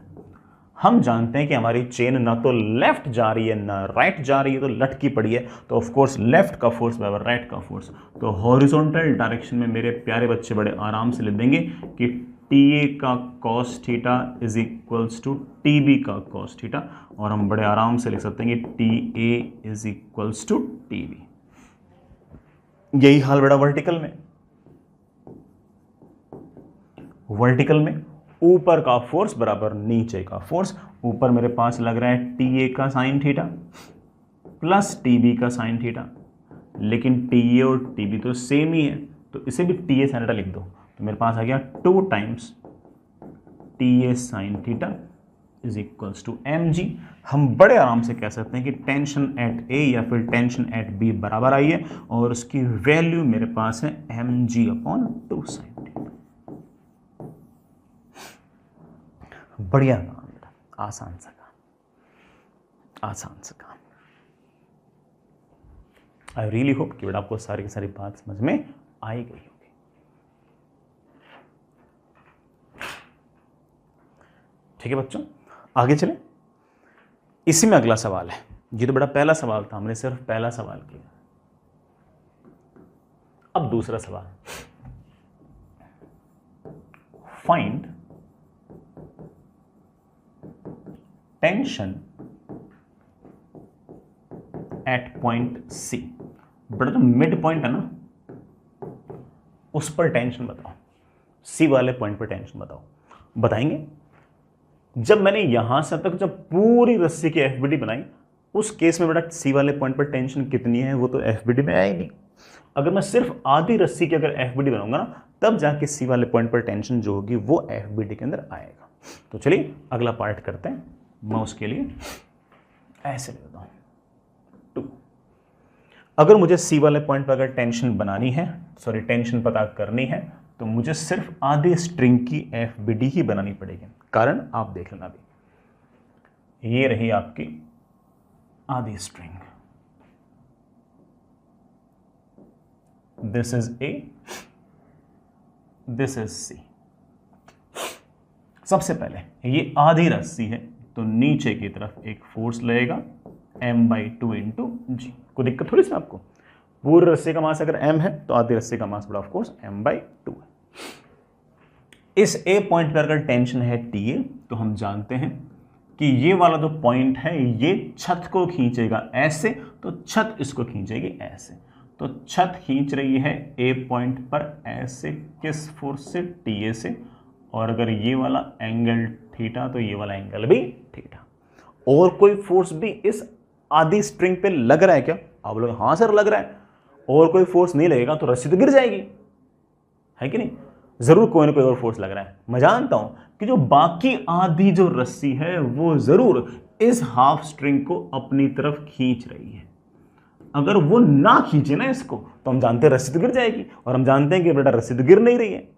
हम जानते हैं कि हमारी चेन ना तो लेफ्ट जा रही है ना राइट जा रही है, तो लटकी पड़ी है, तो ऑफ कोर्स लेफ्ट का फोर्स बराबर राइट का फोर्स। तो हॉरिजॉन्टल डायरेक्शन में मेरे प्यारे बच्चे बड़े आराम से लिख देंगे कि TA का cos theta is equals to TB का कॉस थीटा, और हम बड़े आराम से लिख सकते हैं कि TA is equals to TB। यही हाल बेटा वर्टिकल में ऊपर का फोर्स बराबर नीचे का फोर्स। ऊपर मेरे पास लग रहा है TA का साइन थीटा प्लस TB का साइन थीटा, लेकिन TA और TB तो सेम ही है, तो इसे भी TA साइन थीटा लिख दो, तो मेरे पास आ गया 2 times TA sine theta is equals to mg। हम बड़े आराम से कह सकते हैं कि टेंशन एट A या फिर टेंशन एट B बराबर आई है, और उसकी वैल्यू मेरे पास है mg/2 साइन थीटा। बढ़िया काम बेटा, आसान सा काम। आई रियली होप कि बेटा आपको सारी की सारी बात समझ में आई गई होगी। ठीक है बच्चों, आगे चलें। इसी में अगला सवाल है। ये तो बेटा पहला सवाल था, हमने सिर्फ पहला सवाल किया। अब दूसरा सवाल, find tension at point C। बड़ा जो मिड पॉइंट है ना, उस पर टेंशन बताओ, C वाले पॉइंट पर टेंशन बताओ। बताएंगे जब मैंने यहां से तक जब पूरी रस्सी की एफबीडी बनाई, उस केस में बेटा C वाले पॉइंट पर टेंशन कितनी है वो तो एफबीडी में आएगी। अगर मैं सिर्फ आधी रस्सी की अगर एफबीडी बनाऊंगा ना, तब जाके C वाले पॉइंट पर टेंशन जो होगी वो एफबीडी के अंदर आएगा। तो चलिए अगला पार्ट करते हैं। मैं उसके लिए ऐसे लेता हूं 2। अगर मुझे C वाले पॉइंट पर अगर टेंशन बनानी है, टेंशन पता करनी है, तो मुझे सिर्फ आधी स्ट्रिंग की एफबीडी ही बनानी पड़ेगी। कारण आप देख लेना भी, ये रही आपकी आधी string, this is A, this is C। सबसे पहले ये आधी रस्सी है, तो नीचे की तरफ एक फोर्स लगेगा m/2 इंटू G। कोई दिक्कत थोड़ी सी आपको, पूरी रस्सी का मास अगर m है तो आधी रस्सी का मास बड़ा ऑफ कोर्स m/2 है। इस A पॉइंट पर अगर टेंशन है TA, तो हम जानते हैं कि ये वाला जो पॉइंट है ये छत को खींचेगा ऐसे, तो छत इसको खींचेगी ऐसे। तो छत खींच रही है ए पॉइंट पर ऐसे, किस फोर्स से, TA से। और अगर ये वाला एंगल थीटा तो ये वाला एंगल भी थीटा। और कोई फोर्स भी इस आधी स्ट्रिंग पे लग रहा है क्या? आप लोग हाँ सर लग रहा है। और कोई फोर्स नहीं लगेगा तो रस्सी तो गिर जाएगी, है कि नहीं? जरूर कोई ना कोई और फोर्स लग रहा है। मैं जानता हूं कि जो बाकी आधी जो रस्सी है वो जरूर इस हाफ स्ट्रिंग को अपनी तरफ खींच रही है। अगर वो ना खींचे ना इसको तो हम जानते हैं रस्सी तो गिर जाएगी, और हम जानते हैं कि बेटा रस्सी तो गिर नहीं रही है।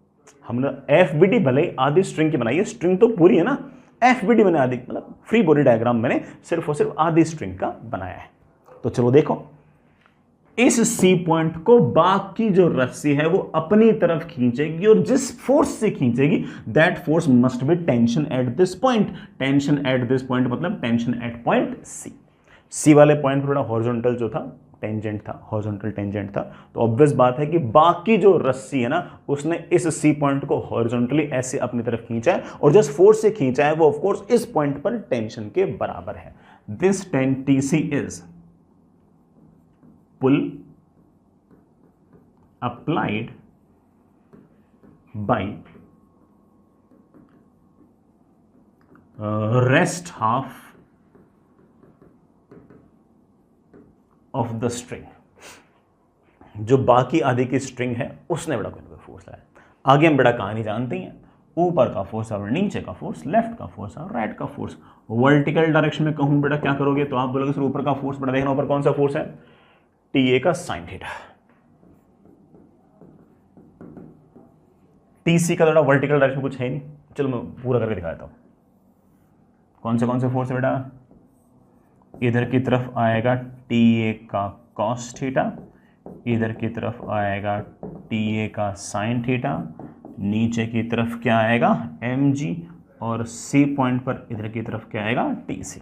हमने FBD भले ही आधी स्ट्रिंग की बनाई है, स्ट्रिंग तो पूरी है ना, FBD मैंने आधी, मतलब फ्री बॉडी डायग्राम मैंने सिर्फ और सिर्फ आधी स्ट्रिंग का बनाया है। तो चलो देखो, इस C पॉइंट को बाकी जो रस्सी है वो अपनी तरफ खींचेगी, और जिस फोर्स से खींचेगी that force must be tension at this point. Tension at this point मतलब टेंशन एट पॉइंट C वाले पॉइंट पर थोड़ा हॉरिजॉन्टल जो था, टेंजेंट था, हॉरिजॉन्टल टेंजेंट था। तो ऑब्वियस बात है कि बाकी जो रस्सी है ना उसने इस C पॉइंट को हॉरिजॉन्टली ऐसे अपनी तरफ खींचा है, और जिस फोर्स से खींचा है वो ऑफ कोर्स इस पॉइंट पर टेंशन के बराबर है। This TC is pull applied by rest half of the string। जो बाकी आधे की स्ट्रिंग है उसने बड़ा कोई फोर्स लाया। आगे हम बड़ा कहानी जानते हैं, ऊपर का फोर्स और नीचे का फोर्स, लेफ्ट का फोर्स और राइट का फोर्स। वर्टिकल डायरेक्शन में कहूं बेटा क्या करोगे तो आप बोलोगे सर ऊपर का फोर्स, बड़ा देखना ऊपर कौन सा फोर्स है, TA का साइन थीटा। TC का थोड़ा वर्टिकल डायरेक्शन कुछ है नहीं, चलो मैं पूरा करके दिखाता हूं। कौन से फोर्स है बेटा, इधर की तरफ आएगा TA का कॉस थीटा, इधर की तरफ आएगा TA का साइन थीटा, नीचे की तरफ क्या आएगा mg, और C पॉइंट पर इधर की तरफ क्या आएगा TC।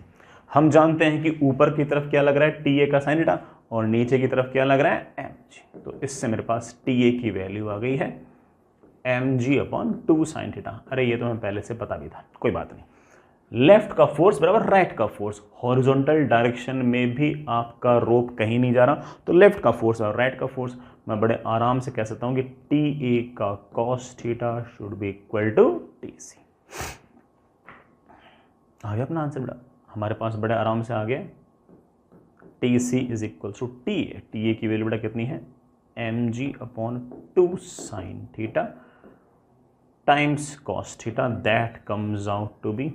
हम जानते हैं कि ऊपर की तरफ क्या लग रहा है TA का साइन थीटा, और नीचे की तरफ क्या लग रहा है mg। तो इससे मेरे पास TA की वैल्यू आ गई है mg/2 साइन थीटा। अरे ये तो हमें पहले से पता भी था, कोई बात नहीं। लेफ्ट का फोर्स बराबर राइट का फोर्स, हॉरिजॉन्टल डायरेक्शन में भी आपका रोप कहीं नहीं जा रहा, तो लेफ्ट का फोर्स और राइट का फोर्स मैं बड़े आराम से कह सकता हूं कि TA का cos theta should be equal to TC। आ गया अपना आंसर बेटा, हमारे पास बड़े आराम से आ गया। TC is equal to TA की वैल्यू बेटा कितनी है mg/2 sine theta times cos theta, that comes out to be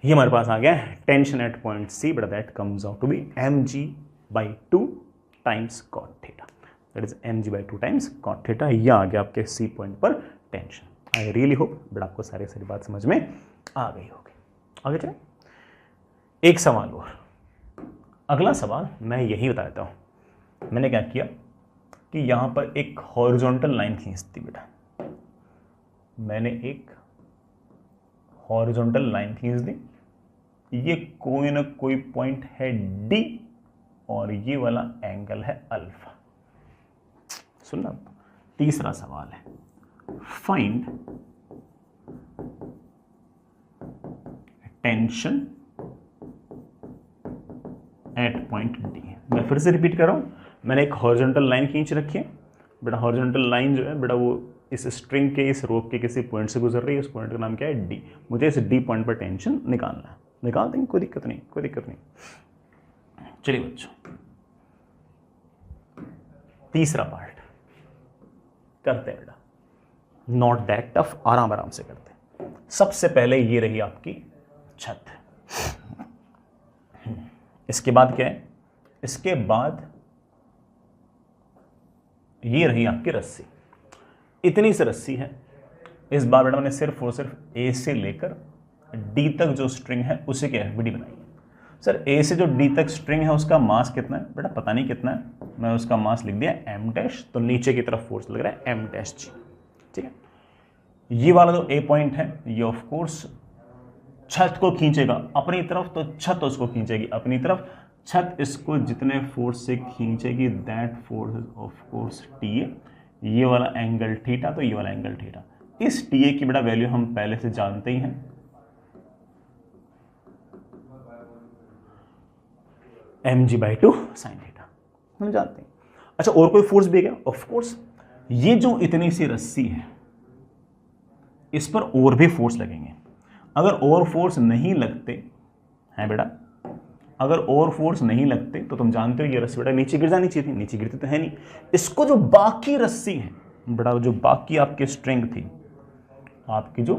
ये हमारे पास आ गया tension at point C, but that comes out to be mg/2 times cot theta, that is mg/2 times cot theta. ये आ गया आपके C पॉइंट पर tension. I really hope but आपको सारी बात समझ में आ गई होगी। आगे चले, एक सवाल और। अगला सवाल मैं यही बता देता हूं। मैंने क्या किया कि यहां पर एक हॉरिजॉन्टल लाइन खींच दी बेटा, मैंने एक हॉरिजॉन्टल लाइन खींच दी। ये कोई ना कोई पॉइंट है D, और ये वाला एंगल है अल्फा। सुनना, तीसरा सवाल है, find tension at point D। मैं फिर से रिपीट कर रहा हूं, मैंने एक हॉरिजॉन्टल लाइन खींच रखी है बेटा। हॉरिजॉन्टल लाइन जो है बेटा वो इस स्ट्रिंग के, इस रोप के किसी पॉइंट से गुजर रही है। उस पॉइंट का नाम क्या है D। मुझे इस D पॉइंट पर टेंशन निकालना है, निकाल देंगे, कोई दिक्कत नहीं, कोई दिक्कत नहीं। चलिए बच्चों, तीसरा पार्ट करते हैं बेटा, नॉट दैट टफ, आराम से करते हैं। सबसे पहले ये रही आपकी छत, इसके बाद क्या है, इसके बाद ये रही आपकी रस्सी। इतनी सी रस्सी है। इस बार बेटा मैंने सिर्फ और सिर्फ A से लेकर D तक जो स्ट्रिंग है उसी की FBD बनाई है। सर A से जो D तक स्ट्रिंग है उसका मास कितना है बेटा, पता नहीं कितना है, मैं उसका मास लिख दिया m', तो नीचे की तरफ फोर्स लग रहा है m', ठीक है। ये वाला जो A पॉइंट है ये ऑफ कोर्स छत को खींचेगा अपनी तरफ तो छत उसको खींचेगी अपनी तरफ, छत इसको जितने फोर्स से खींचेगी that force is of course TA, ये वाला एंगल थीटा तो ये वाला एंगल थीटा। इस TA की बड़ा वैल्यू हम पहले से जानते ही हैं, mg/2 sin थीटा हम जानते हैं। अच्छा और कोई फोर्स भी है क्या? ऑफ कोर्स, ये जो इतनी सी रस्सी है इस पर और भी फोर्स लगेंगे। अगर और फोर्स नहीं लगते हैं बेटा, अगर और फोर्स नहीं लगते तो तुम जानते हो ये रस्सी बेटा नीचे गिर जानी चाहिए थी, नीचे गिरती तो है नहीं। इसको जो बाकी रस्सी है बेटा, जो बाकी आपकी स्ट्रिंग थी, आपकी जो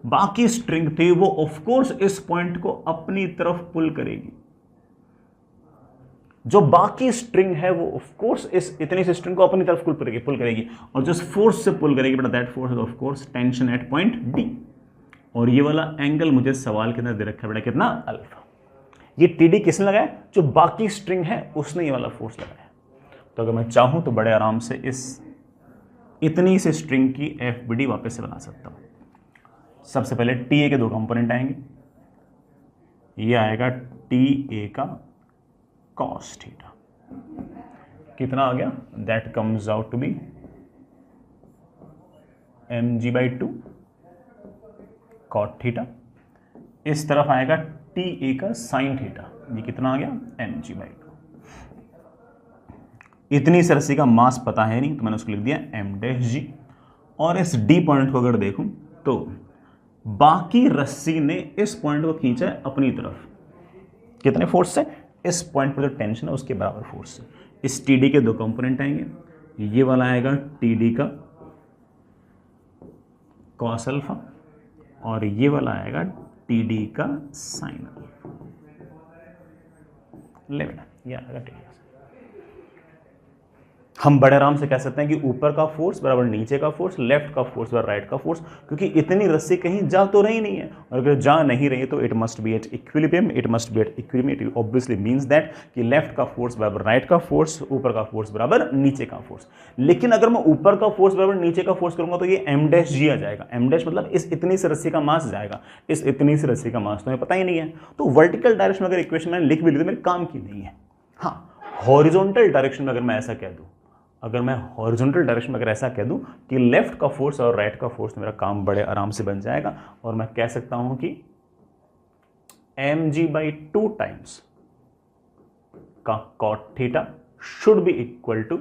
बाकी स्ट्रिंग थी वो ऑफ कोर्स इस पॉइंट को अपनी तरफ पुल करेगी। जो बाकी स्ट्रिंग है वो ऑफ कोर्स इस इतनी सी स्ट्रिंग को अपनी तरफ पुल करेगी और जिस फोर्स से पुल करेगी बेटा that force is of course tension at point D। और ये वाला एंगल मुझे सवाल के अंदर दे रखा है बेटा कितना? अल्फा। ये TD किसने लगाया? जो बाकी स्ट्रिंग है उसने ये वाला फोर्स लगाया। तो अगर मैं चाहूं तो बड़े आराम से इस इतनी सी स्ट्रिंग की FBD वापस से बना सकता हूं। सबसे पहले TA के दो कंपोनेंट आएंगे, ये आएगा TA का cos थीटा, कितना आ गया? That comes out to be mg/2 cot theta. इस तरफ आएगा TA का sin थीटा, ये कितना आ गया? mg/2। इतनी सी रस्सी का मास पता है नहीं तो मैंने उसको लिख दिया m-g। और इस D पॉइंट को अगर देखूं तो बाकी रस्सी ने इस पॉइंट को खींचा है अपनी तरफ, कितने फोर्स से? इस पॉइंट पर जो टेंशन है उसके बराबर फोर्स से। इस TD के दो कंपोनेंट आएंगे, ये वाला आएगा TD का cos अल्फा और ये वाला आएगा TD का sin अल्फा। ले बेटा ये आएगा TD। हम बड़े आराम से कह सकते हैं कि ऊपर का फोर्स बराबर नीचे का फोर्स, लेफ्ट का फोर्स बराबर राइट का फोर्स, क्योंकि इतनी रस्सी कहीं जा तो रही नहीं है और अगर जा नहीं रही है तो it must be at equilibrium. It must be at equilibrium, it obviously means that कि लेफ्ट का फोर्स बराबर राइट का फोर्स, ऊपर का फोर्स बराबर नीचे का फोर्स। लेकिन अगर मैं ऊपर का फोर्स बराबर नीचे का फोर्स करूंगा तो ये m-g आ जाएगा। m- मतलब इस इतनी सी रस्सी का मास जाएगा, इस इतनी सी रस्सी का मास तो हमें पता ही नहीं है। तो वर्टिकल डायरेक्शन में अगर इक्वेशन मैंने लिख भी ली तो मेरे काम की नहीं है। हाँ, हॉरिजॉन्टल डायरेक्शन में अगर मैं ऐसा कह दूं, अगर मैं हॉरिजॉन्टल डायरेक्शन में अगर ऐसा कह दूं कि लेफ्ट का फोर्स और राइट का फोर्स, मेरा काम बड़े आराम से बन जाएगा और मैं कह सकता हूं कि mg/2 टाइम्स का cot theta should be equal to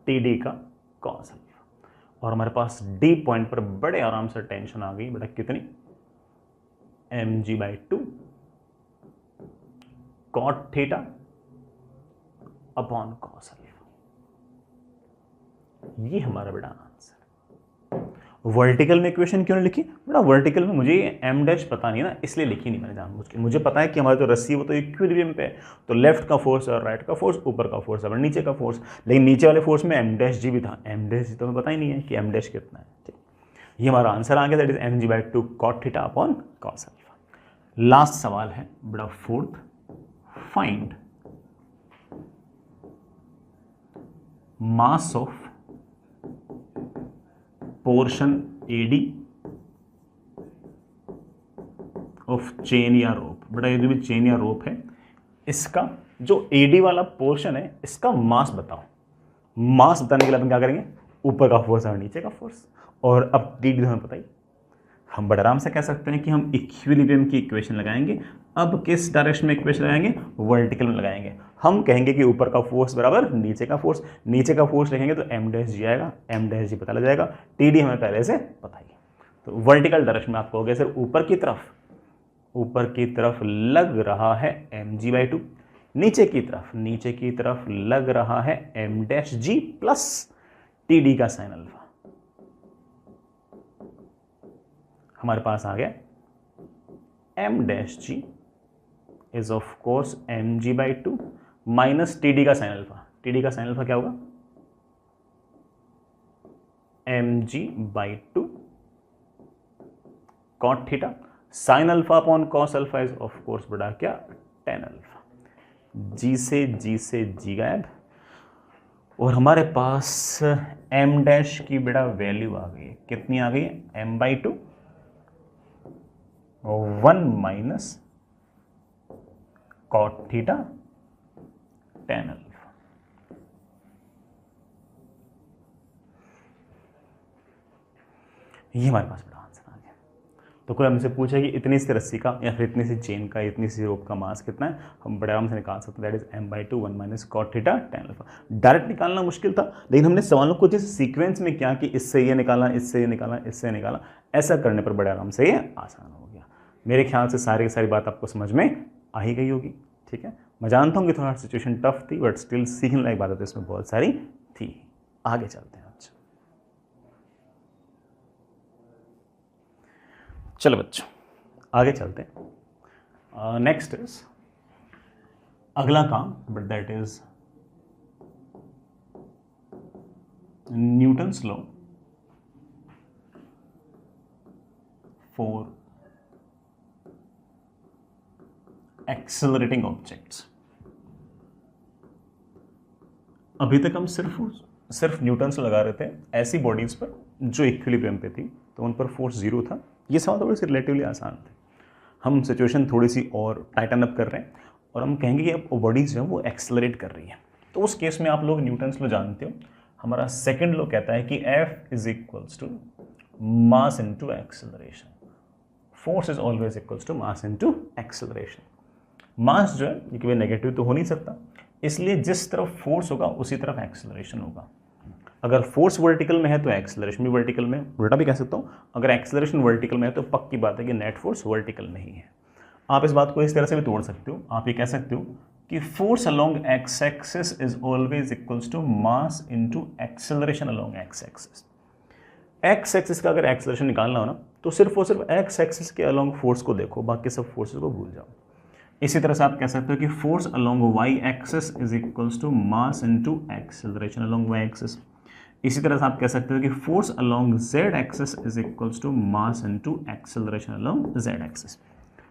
TD का cos अल्फा। और हमारे पास D पॉइंट पर बड़े आराम से टेंशन आ गई बेटा, कितनी? mg/2 cot theta upon cos alpha. ये हमारा बेटा आंसर। वर्टिकल में इक्वेशन क्यों नहीं लिखी बेटा? वर्टिकल में मुझे m' पता नहीं है ना, इसलिए लिखी नहीं मैंने जानबूझ के। मुझे पता है कि हमारी जो रस्सी वो तो इक्विलिब्रियम पे है, तो लेफ्ट का फोर्स और राइट का फोर्स, ऊपर का फोर्स और नीचे का फोर्स। लेकिन नीचे वाले फोर्स में m-g भी था, m' तो हमें पता ही नहीं है कि m' कितना है। ठीक, ये हमारा आंसर आ गया, that is mg/2 cot theta upon cos alpha. Last सवाल है बेटा fourth, find mass of portion AD of chain या रोप। बेटा ये जो भी चेन या रोप है, इसका जो AD वाला पोर्शन है इसका मास बताओ। मास बताने के लिए अपन क्या करेंगे? ऊपर का फोर्स और नीचे का फोर्स। और अब TD हमें पता ही, हम बड़े आराम से कह सकते हैं कि हम इक्विलिब्रियम की इक्वेशन लगाएंगे। अब किस डायरेक्शन में इक्वेशन लगाएंगे? वर्टिकल में लगाएंगे। हम कहेंगे कि ऊपर का फोर्स बराबर नीचे का फोर्स, नीचे का फोर्स लिखेंगे तो m-g आएगा, m-g पता लग जाएगा, TD हमें पहले से पता ही है। तो वर्टिकल डायरेक्शन में आपको हो गया सर ऊपर की तरफ लग रहा है mg/2, नीचे की तरफ लग रहा है m-g प्लस TD का साइन अल्फा। हमारे पास आ गया m-g is of course mg/2 minus TD का साइन अल्फा। TD का साइन अल्फा क्या होगा? mg/2 cot theta, sine alpha upon cos alpha is of course बड़ा क्या? tan alpha. G से G गायब, और हमारे पास m डैश की बेटा वैल्यू आ गई है, कितनी आ गई है, m/2 1 minus cot theta tan alpha. ये हमारे पास बड़ा आंसर आ गया। तो कोई हमसे पूछे कि इतनी सी रस्सी का या फिर इतनी सी चेन का, इतनी सी रोप का मास कितना है, हम बड़े आराम से निकाल सकते हैं, that is m/2 1 minus cot theta tan alpha. Direct निकालना मुश्किल था, लेकिन हमने सवालों को जिस सीक्वेंस में किया कि इससे ये निकाला, इससे ये निकाला, इससे निकाला, ऐसा करने पर बड़े आराम से ये आसान हो गया। मेरे ख्याल से सारी की सारी बात आपको समझ में आ ही गई होगी। ठीक है, मैं जानता हूँ कि थोड़ा सिचुएशन टफ थी, बट स्टिल सीखने लायक बात तो इसमें बहुत सारी थी। आगे चलते हैं। अच्छा चलो बच्चों आगे चलते हैं। नेक्स्ट इज अगला काम, but that is Newton's law for accelerating objects. अभी तक हम सिर्फ न्यूटन्स लगा रहे थे ऐसी बॉडीज पर जो इक्विलिब्रियम पे थी, तो उन पर फोर्स जीरो था। ये सवाल थोड़े से रिलेटिवली आसान थे। हम सिचुएशन थोड़ी सी और टाइटन अप कर रहे हैं और हम कहेंगे कि अब वो बॉडीज जो है वो एक्सेलरेट कर रही है। तो उस केस में आप लोग न्यूटन्स लॉ जानते हो। हमारा सेकंड लॉ कहता है कि F is equals to mass into acceleration. Force is always equals to mass into acceleration. Mass जो है ये कभी नेगेटिव तो हो नहीं सकता, इसलिए जिस तरफ फोर्स होगा उसी तरफ एक्सेलरेशन होगा। अगर फोर्स वर्टिकल में है तो एक्सेलरेशन भी वर्टिकल में, उल्टा भी कह सकता हूँ, अगर एक्सेलरेशन वर्टिकल में है तो पक्की बात है कि नेट फोर्स वर्टिकल में ही है। आप इस बात को इस तरह से भी तोड़ सकते हो। आप ये कह सकते हो कि force along x axis is always equals to mass into acceleration along x axis. X axis का अगर एक्सेलरेशन निकालना हो ना, तो सिर्फ और सिर्फ एक्स एक्सिस के अलोंग फोर्स को देखो, बाकी सब फोर्सेस को भूल जाओ। इसी तरह से आप कह सकते हो कि force along y axis is equals to mass into acceleration along y axis. इसी तरह से आप कह सकते हो कि force along z axis is equals to mass into acceleration along z axis.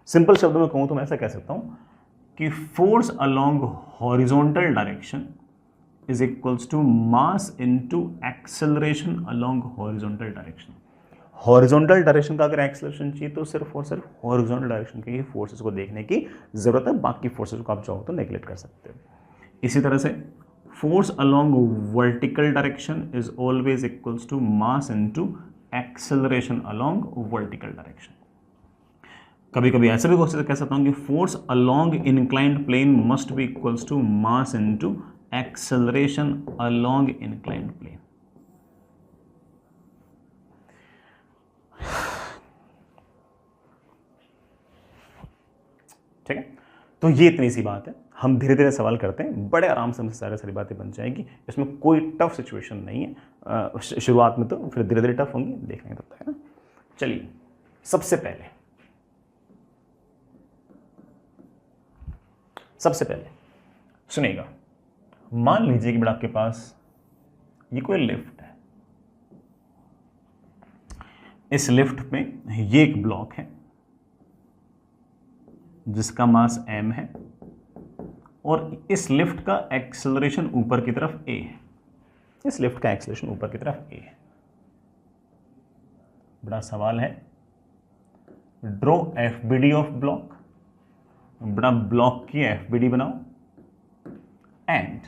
Simple शब्दों में कहूँ तो मैं ऐसा कह सकता हूँ कि force along horizontal direction is equals to mass into acceleration along horizontal direction. Horizontal direction का अगर एक्सेलरेशन चाहिए तो सिर्फ और सिर्फ हॉरिजॉन्टल डायरेक्शन के ही फोर्सेस को देखने की जरूरत है, बाकी फोर्सेस को आप चाहो तो नेग्लेक्ट कर सकते हो। इसी तरह से force along vertical direction is always equals to mass into acceleration along vertical direction. कभी कभी ऐसा भी कह सकता हूं कि force along inclined plane must be equals to mass into acceleration along inclined plane. ठीक है, तो ये इतनी सी बात है। हम धीरे धीरे सवाल करते हैं, बड़े आराम से हमसे सारी बातें बन जाएंगी। इसमें कोई टफ सिचुएशन नहीं है। शुरुआत में तो, फिर धीरे धीरे टफ होंगी, देखेंगे तब तक, है ना। चलिए सबसे पहले सुनिएगा। मान लीजिए कि बेटा आपके पास ये कोई लिफ्ट है। इस लिफ्ट में ये एक ब्लॉक है जिसका मास m है और इस लिफ्ट का एक्सेलरेशन ऊपर की तरफ a है। इस लिफ्ट का एक्सेलरेशन ऊपर की तरफ a है। बड़ा सवाल है, ड्रॉ FBD ऑफ ब्लॉक। बड़ा ब्लॉक की FBD बनाओ and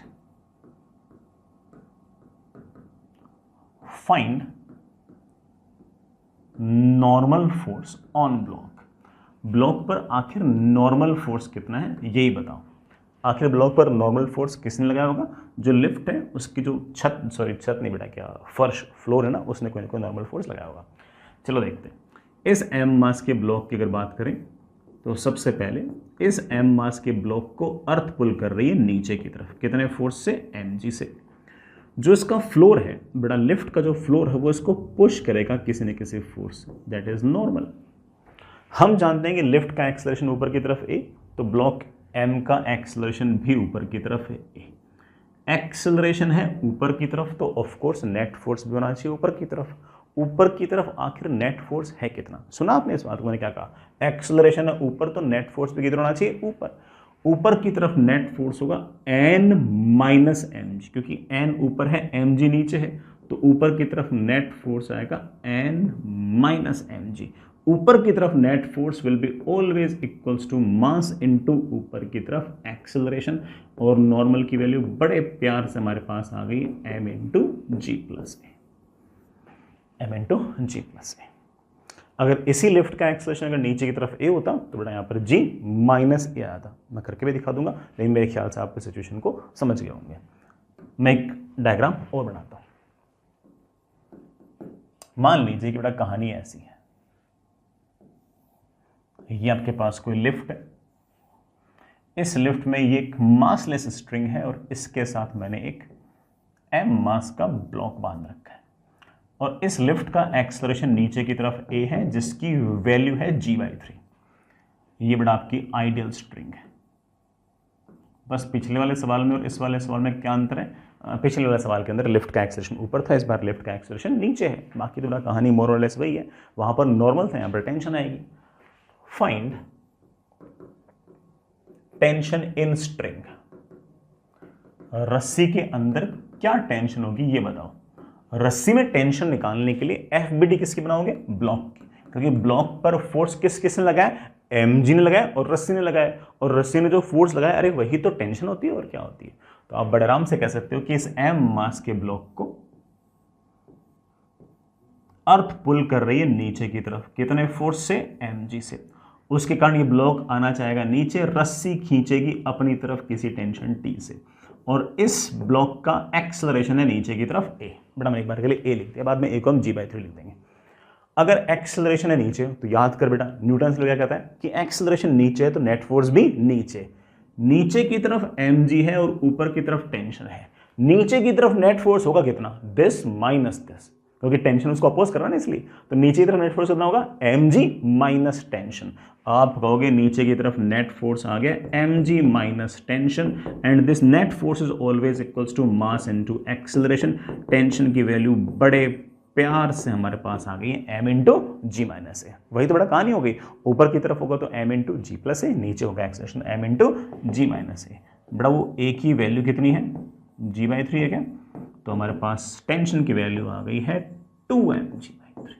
find normal force on block. Block पर आखिर नॉर्मल फोर्स कितना है यही बताओ। आखिर ब्लॉक पर नॉर्मल फोर्स किसने लगाया होगा? जो लिफ्ट है उसकी जो छत नहीं बेटा, क्या फर्श, फ्लोर है ना, उसने कोई ना कोई नॉर्मल फोर्स लगाया होगा। चलो देखते हैं। इस m मास के ब्लॉक की अगर बात करें तो सबसे पहले इस m मास के ब्लॉक को अर्थ पुल कर रही है नीचे की तरफ, कितने फोर्स से? mg से। जो इसका फ्लोर है बेटा, लिफ्ट का जो फ्लोर है वो इसको पुश करेगा किसी न किसी फोर्स से, दैट इज नॉर्मल। हम जानते हैं कि लिफ्ट का एक्सेलरेशन ऊपर की तरफ a, तो ब्लॉक m का एक्सेलरेशन भी ऊपर की तरफ है a। एक्सेलरेशन है ऊपर की तरफ तो ऑफ कोर्स नेट फोर्स भी होना चाहिए ऊपर की तरफ। ऊपर की तरफ आखिर नेट फोर्स है कितना? सुना आपने इस बात को, मैंने क्या कहा? एक्सेलरेशन है ऊपर तो नेट फोर्स भी कितना होना चाहिए? ऊपर। ऊपर की तरफ नेट फोर्स होगा n माइनस एम जी, क्योंकि n ऊपर है एम जी नीचे है, तो ऊपर की तरफ नेट फोर्स आएगा n माइनस एम जी। ऊपर की तरफ net force will be always equals to mass into ऊपर की तरफ एक्सेलरेशन, और नॉर्मल की वैल्यू बड़े प्यार से हमारे पास आ गई m इंटू जी प्लस ए, m इंटू जी प्लस ए। अगर इसी लिफ्ट का एक्सेलरेशन अगर नीचे की तरफ ए होता तो बेटा यहाँ पर g माइनस ए आता। मैं करके भी दिखा दूंगा, लेकिन मेरे ख्याल से आप इस सिचुएशन को समझ गए होंगे। मैं एक डायग्राम और बनाता हूं। मान लीजिए कि बेटा कहानी ऐसी है, ये आपके पास कोई लिफ्ट है, इस लिफ्ट में ये एक मासलेस स्ट्रिंग है और इसके साथ मैंने एक m मास का ब्लॉक बांध रखा है, और इस लिफ्ट का एक्सेलरेशन नीचे की तरफ a है जिसकी वैल्यू है g/3। ये बड़ा आपकी आइडियल स्ट्रिंग है। बस पिछले वाले सवाल में और इस वाले सवाल में क्या अंतर है? पिछले वाले सवाल के अंदर लिफ्ट का एक्सेलरेशन ऊपर था, इस बार लिफ्ट का एक्सेलरेशन नीचे है। बाकी तो बड़ा कहानी मोर और लेस वही है, वहां पर नॉर्मल था, यहां पर टेंशन आएगी। Find tension in string. रस्सी के अंदर क्या टेंशन होगी ये बताओ। रस्सी में टेंशन निकालने के लिए एफबीडी किसकी बनाओगे? ब्लॉक की, क्योंकि ब्लॉक पर फोर्स किसने लगाया? एमजी ने लगाया और रस्सी ने लगाया, और रस्सी ने जो फोर्स लगाया अरे वही तो टेंशन होती है, और क्या होती है। तो आप बड़े आराम से कह सकते हो कि इस एम मास के ब्लॉक को अर्थ पुल कर रही है नीचे की तरफ, कितने फोर्स से? एमजी से। उसके कारण ये ब्लॉक आना चाहेगा नीचे, रस्सी खींचेगी अपनी तरफ किसी टेंशन टी से, और इस ब्लॉक का एक्सेलरेशन है नीचे की तरफ ए। बड़ा मैं एक बार के लिए ए लिखते हैं, बाद में ए को हम g/3 लिख देंगे। अगर एक्सेलरेशन है नीचे तो याद कर बेटा, न्यूटन से क्या कहता है कि एक्सेलरेशन नीचे है तो नेट फोर्स भी नीचे। नीचे की तरफ mg है और ऊपर की तरफ टेंशन है। नीचे की तरफ नेट फोर्स होगा कितना? दिस माइनस दिस, क्योंकि टेंशन उसको अपोज करना ना, इसलिए तो नीचे की तरफ नेट फोर्स कितना होगा? mg minus tension. आप कहोगे नीचे की तरफ नेट फोर्स आ गया mg minus tension, and this net force is always equals to mass into acceleration. Tension की वैल्यू बड़े प्यार से हमारे पास आ गई है m into g minus a. वही तो बड़ा कहानी हो गई, ऊपर की तरफ होगा तो m इंटू जी प्लस ए, नीचे होगा acceleration m into g minus ए। बड़ा वो a की वैल्यू कितनी है? g/3 है क्या? तो हमारे पास टेंशन की वैल्यू आ गई है 2mg/3।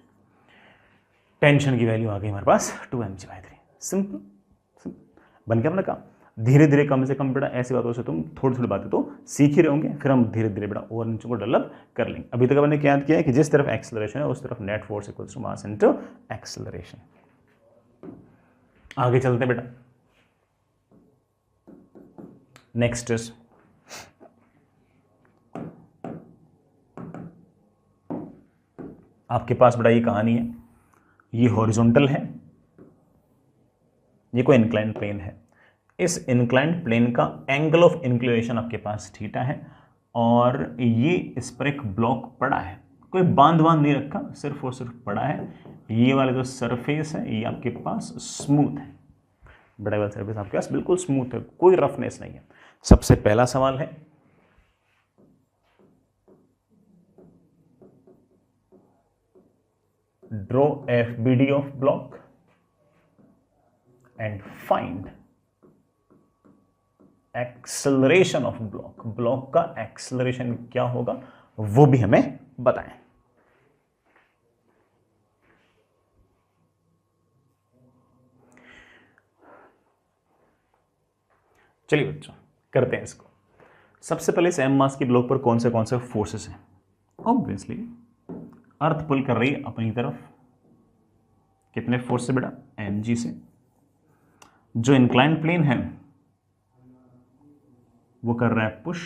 टेंशन की वैल्यू आ गई हमारे पास 2mg/3। सिंपल बन गया अपना काम। धीरे धीरे कम से कम बेटा ऐसी बातों से तुम थोड़ी थोड़ी बातें तो सीख ही रहोगे, फिर हम धीरे धीरे बेटा और नीचे को डेवलप कर लेंगे। अभी तक मैंने क्या याद किया है कि जिस तरफ एक्सेलरेशन है उस तरफ net force equals to mass into acceleration. आगे चलते बेटा, नेक्स्ट इज आपके पास बेटा ये कहानी है, ये हॉरिजॉन्टल है, ये कोई इंक्लाइंड प्लेन है। इस इंक्लाइंड प्लेन का एंगल ऑफ इंक्लिनेशन आपके पास थीटा है, और ये इस पर एक ब्लॉक पड़ा है, कोई बांध नहीं रखा, सिर्फ और सिर्फ पड़ा है। ये वाला जो सरफेस है ये आपके पास स्मूथ है, बड़ा वाला सरफेस आपके पास बिल्कुल स्मूथ है, कोई रफनेस नहीं है। सबसे पहला सवाल है, draw FBD of block and find acceleration of block. Block का एक्सेलरेशन क्या होगा वो भी हमें बताएं। चलिए बच्चों करते हैं इसको। सबसे पहले इस एम मास की ब्लॉक पर कौन से फोर्सेस हैं? ऑब्वियसली अर्थ पुल कर रही है अपनी तरफ, कितने फोर्स से बेटा? mg से। जो इंक्लाइंड प्लेन है वो कर रहा है पुश।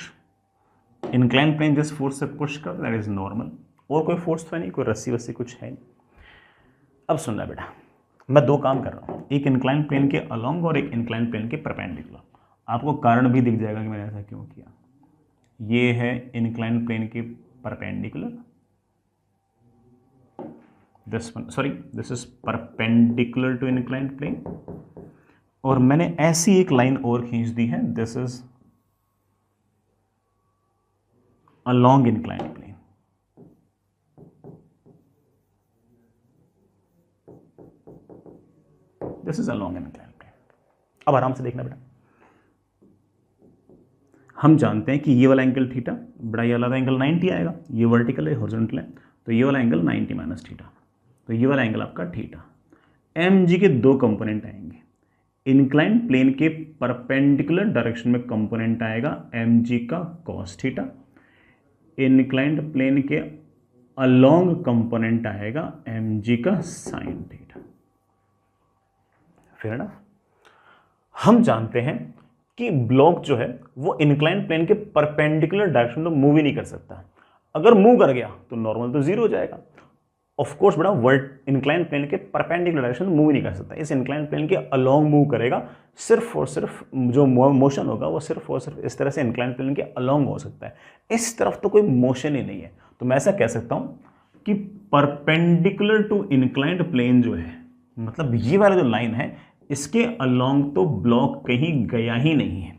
इंक्लाइंड प्लेन जिस फोर्स से पुश कर दैट इज नॉर्मल, और कोई फोर्स तो नहीं, कोई रस्सी वस्सी कुछ है नहीं। अब सुनना बेटा, मैं दो काम कर रहा हूं, एक इंक्लाइंड प्लेन के अलोंग और एक इंक्लाइंड प्लेन के परपेंडिकुलर। आपको कारण भी दिख जाएगा कि मैंने ऐसा क्यों किया। ये है इंक्लाइंड प्लेन के perpendicular, this is perpendicular to inclined plane, और मैंने ऐसी एक लाइन और खींच दी है, this is along inclined plane। This is along inclined plane। अब आराम से देखना बेटा, हम जानते हैं कि ये वाला एंगल थीटा बड़ा, ये वाला एंगल 90 आएगा, ये वर्टिकल है हॉरिजॉन्टल है, तो ये वाला एंगल 90 माइनस थीटा, तो ये वाला एंगल आपका थीटा। एम जी के दो कंपोनेंट आएंगे, इंक्लाइंड प्लेन के परपेंडिकुलर डायरेक्शन में कंपोनेंट आएगा एम जी का कॉस थीटा, इंक्लाइंड प्लेन के अलोंग कंपोनेंट आएगा एम जी का साइन थीटा। फिर ना हम जानते हैं कि ब्लॉक जो है वो इंक्लाइंड प्लेन के परपेंडिकुलर डायरेक्शन में मूव ही नहीं कर सकता, अगर मूव कर गया तो नॉर्मल तो जीरो हो जाएगा। ऑफ कोर्स बड़ा वर्ड इंक्लाइंड प्लेन के परपेंडिकुलर डायरेक्शन में मूव ही नहीं कर सकता, इस इंक्लाइंड प्लेन के अलोंग मूव करेगा, सिर्फ और सिर्फ जो मोशन होगा वो सिर्फ और सिर्फ इस तरह से इंक्लाइंड प्लेन के अलोंग हो सकता है, इस तरफ तो कोई मोशन ही नहीं है। तो मैं ऐसा कह सकता हूं कि परपेंडिकुलर टू इंक्लाइंड प्लेन जो है, मतलब ये वाला जो लाइन है इसके अलोंग तो ब्लॉक कहीं गया ही नहीं है,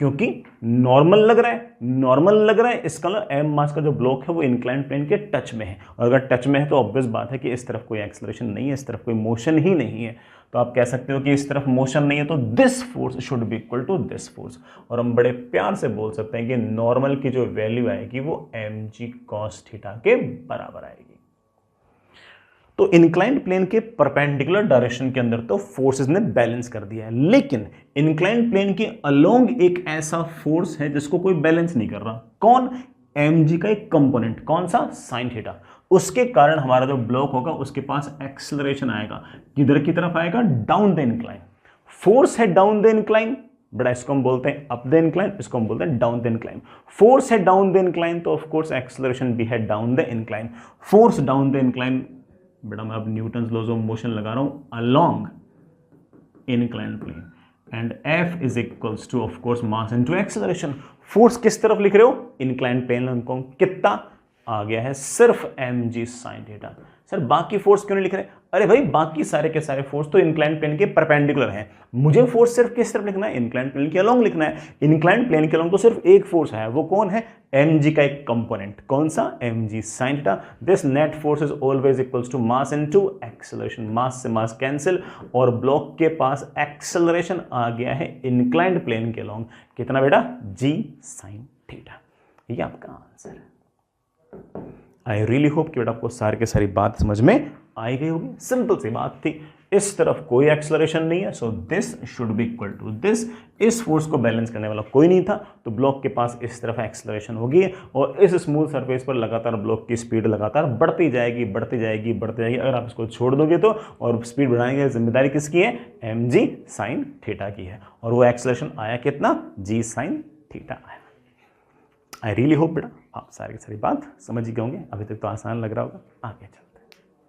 क्योंकि नॉर्मल लग रहा है, इसका मतलब एम मास का जो ब्लॉक है वो इंक्लाइंड प्लेन के टच में है, और अगर टच में है तो ऑब्वियस बात है कि इस तरफ कोई एक्सेलरेशन नहीं है, इस तरफ कोई मोशन ही नहीं है। तो आप कह सकते हो कि इस तरफ मोशन नहीं है तो this force should be equal to this force, और हम बड़े प्यार से बोल सकते हैं कि नॉर्मल की जो वैल्यू आएगी वो एम जी कॉस थीटा के बराबर आएगी। तो इंक्लाइंड प्लेन के परपेंडिकुलर डायरेक्शन के अंदर तो फोर्सेस ने बैलेंस कर दिया है, लेकिन इंक्लाइंड प्लेन के अलोंग एक ऐसा फोर्स है जिसको कोई बैलेंस नहीं कर रहा। कौन? mg का एक कंपोनेंट, कौन सा? Sine theta. उसके कारण हमारा जो ब्लॉक होगा उसके पास एक्सेलरेशन आएगा, किधर की तरफ आएगा? Down the incline. फोर्स है डाउन द इंक्लाइन, बड़ा इसको हम बोलते हैं अप द इंक्लाइन, इसको हम बोलते हैं डाउन द इंक्लाइन। फोर्स है डाउन द इंक्लाइन तो ऑफ कोर्स एक्सेलरेशन भी है down the incline. Force down the incline, बेटा मैं अब न्यूटन्स लॉज ऑफ मोशन लगा रहा हूं, along inclined plane, and F is equals to of course mass into acceleration. Force किस तरफ लिख रहे हो? इंक्लाइंड प्लेन को। कितना आ गया है? सिर्फ mg sin थीटा। सर बाकी फोर्स क्यों नहीं लिख रहे? अरे भाई बाकी सारे के सारे फोर्स तो इंक्लाइंड प्लेन के परपेंडिकुलर हैं, मुझे फोर्स सिर्फ किस तरफ लिखना है? इंक्लाइंड प्लेन के अलोंग लिखना है। इंक्लाइंड प्लेन के अलोंग तो सिर्फ एक फोर्स है, वो कौन है? mg का एक कंपोनेंट, कौन सा? mg sin थीटा। This net force is always equals to mass into acceleration, mass से मास कैंसिल, और ब्लॉक के पास एक्सेलरेशन आ गया है इंक्लाइंड प्लेन के अलोंग, कितना बेटा? g sin theta. ये आपका आंसर है। आई रियली होप कि बेटा आपको सारी के सारी बात समझ में आई गई होगी। सिंपल सी बात थी, इस तरफ कोई एक्सेलरेशन नहीं है, so this should be equal to this. इस फोर्स को बैलेंस करने वाला कोई नहीं था, तो ब्लॉक के पास इस तरफ एक्सेलरेशन होगी, और इस स्मूथ सरफेस पर लगातार ब्लॉक की स्पीड लगातार बढ़ती जाएगी, बढ़ती जाएगी, बढ़ती जाएगी। अगर आप इसको छोड़ दोगे तो, और स्पीड बढ़ाने की जिम्मेदारी किसकी है? mg sin थीटा की है, और वो एक्सेलरेशन आया कितना? g sin थीटा आया। आई रियली होप बेटा आप सारी की सारी बात समझ ही गए होंगे। अभी तक तो आसान लग रहा होगा, आगे चलो।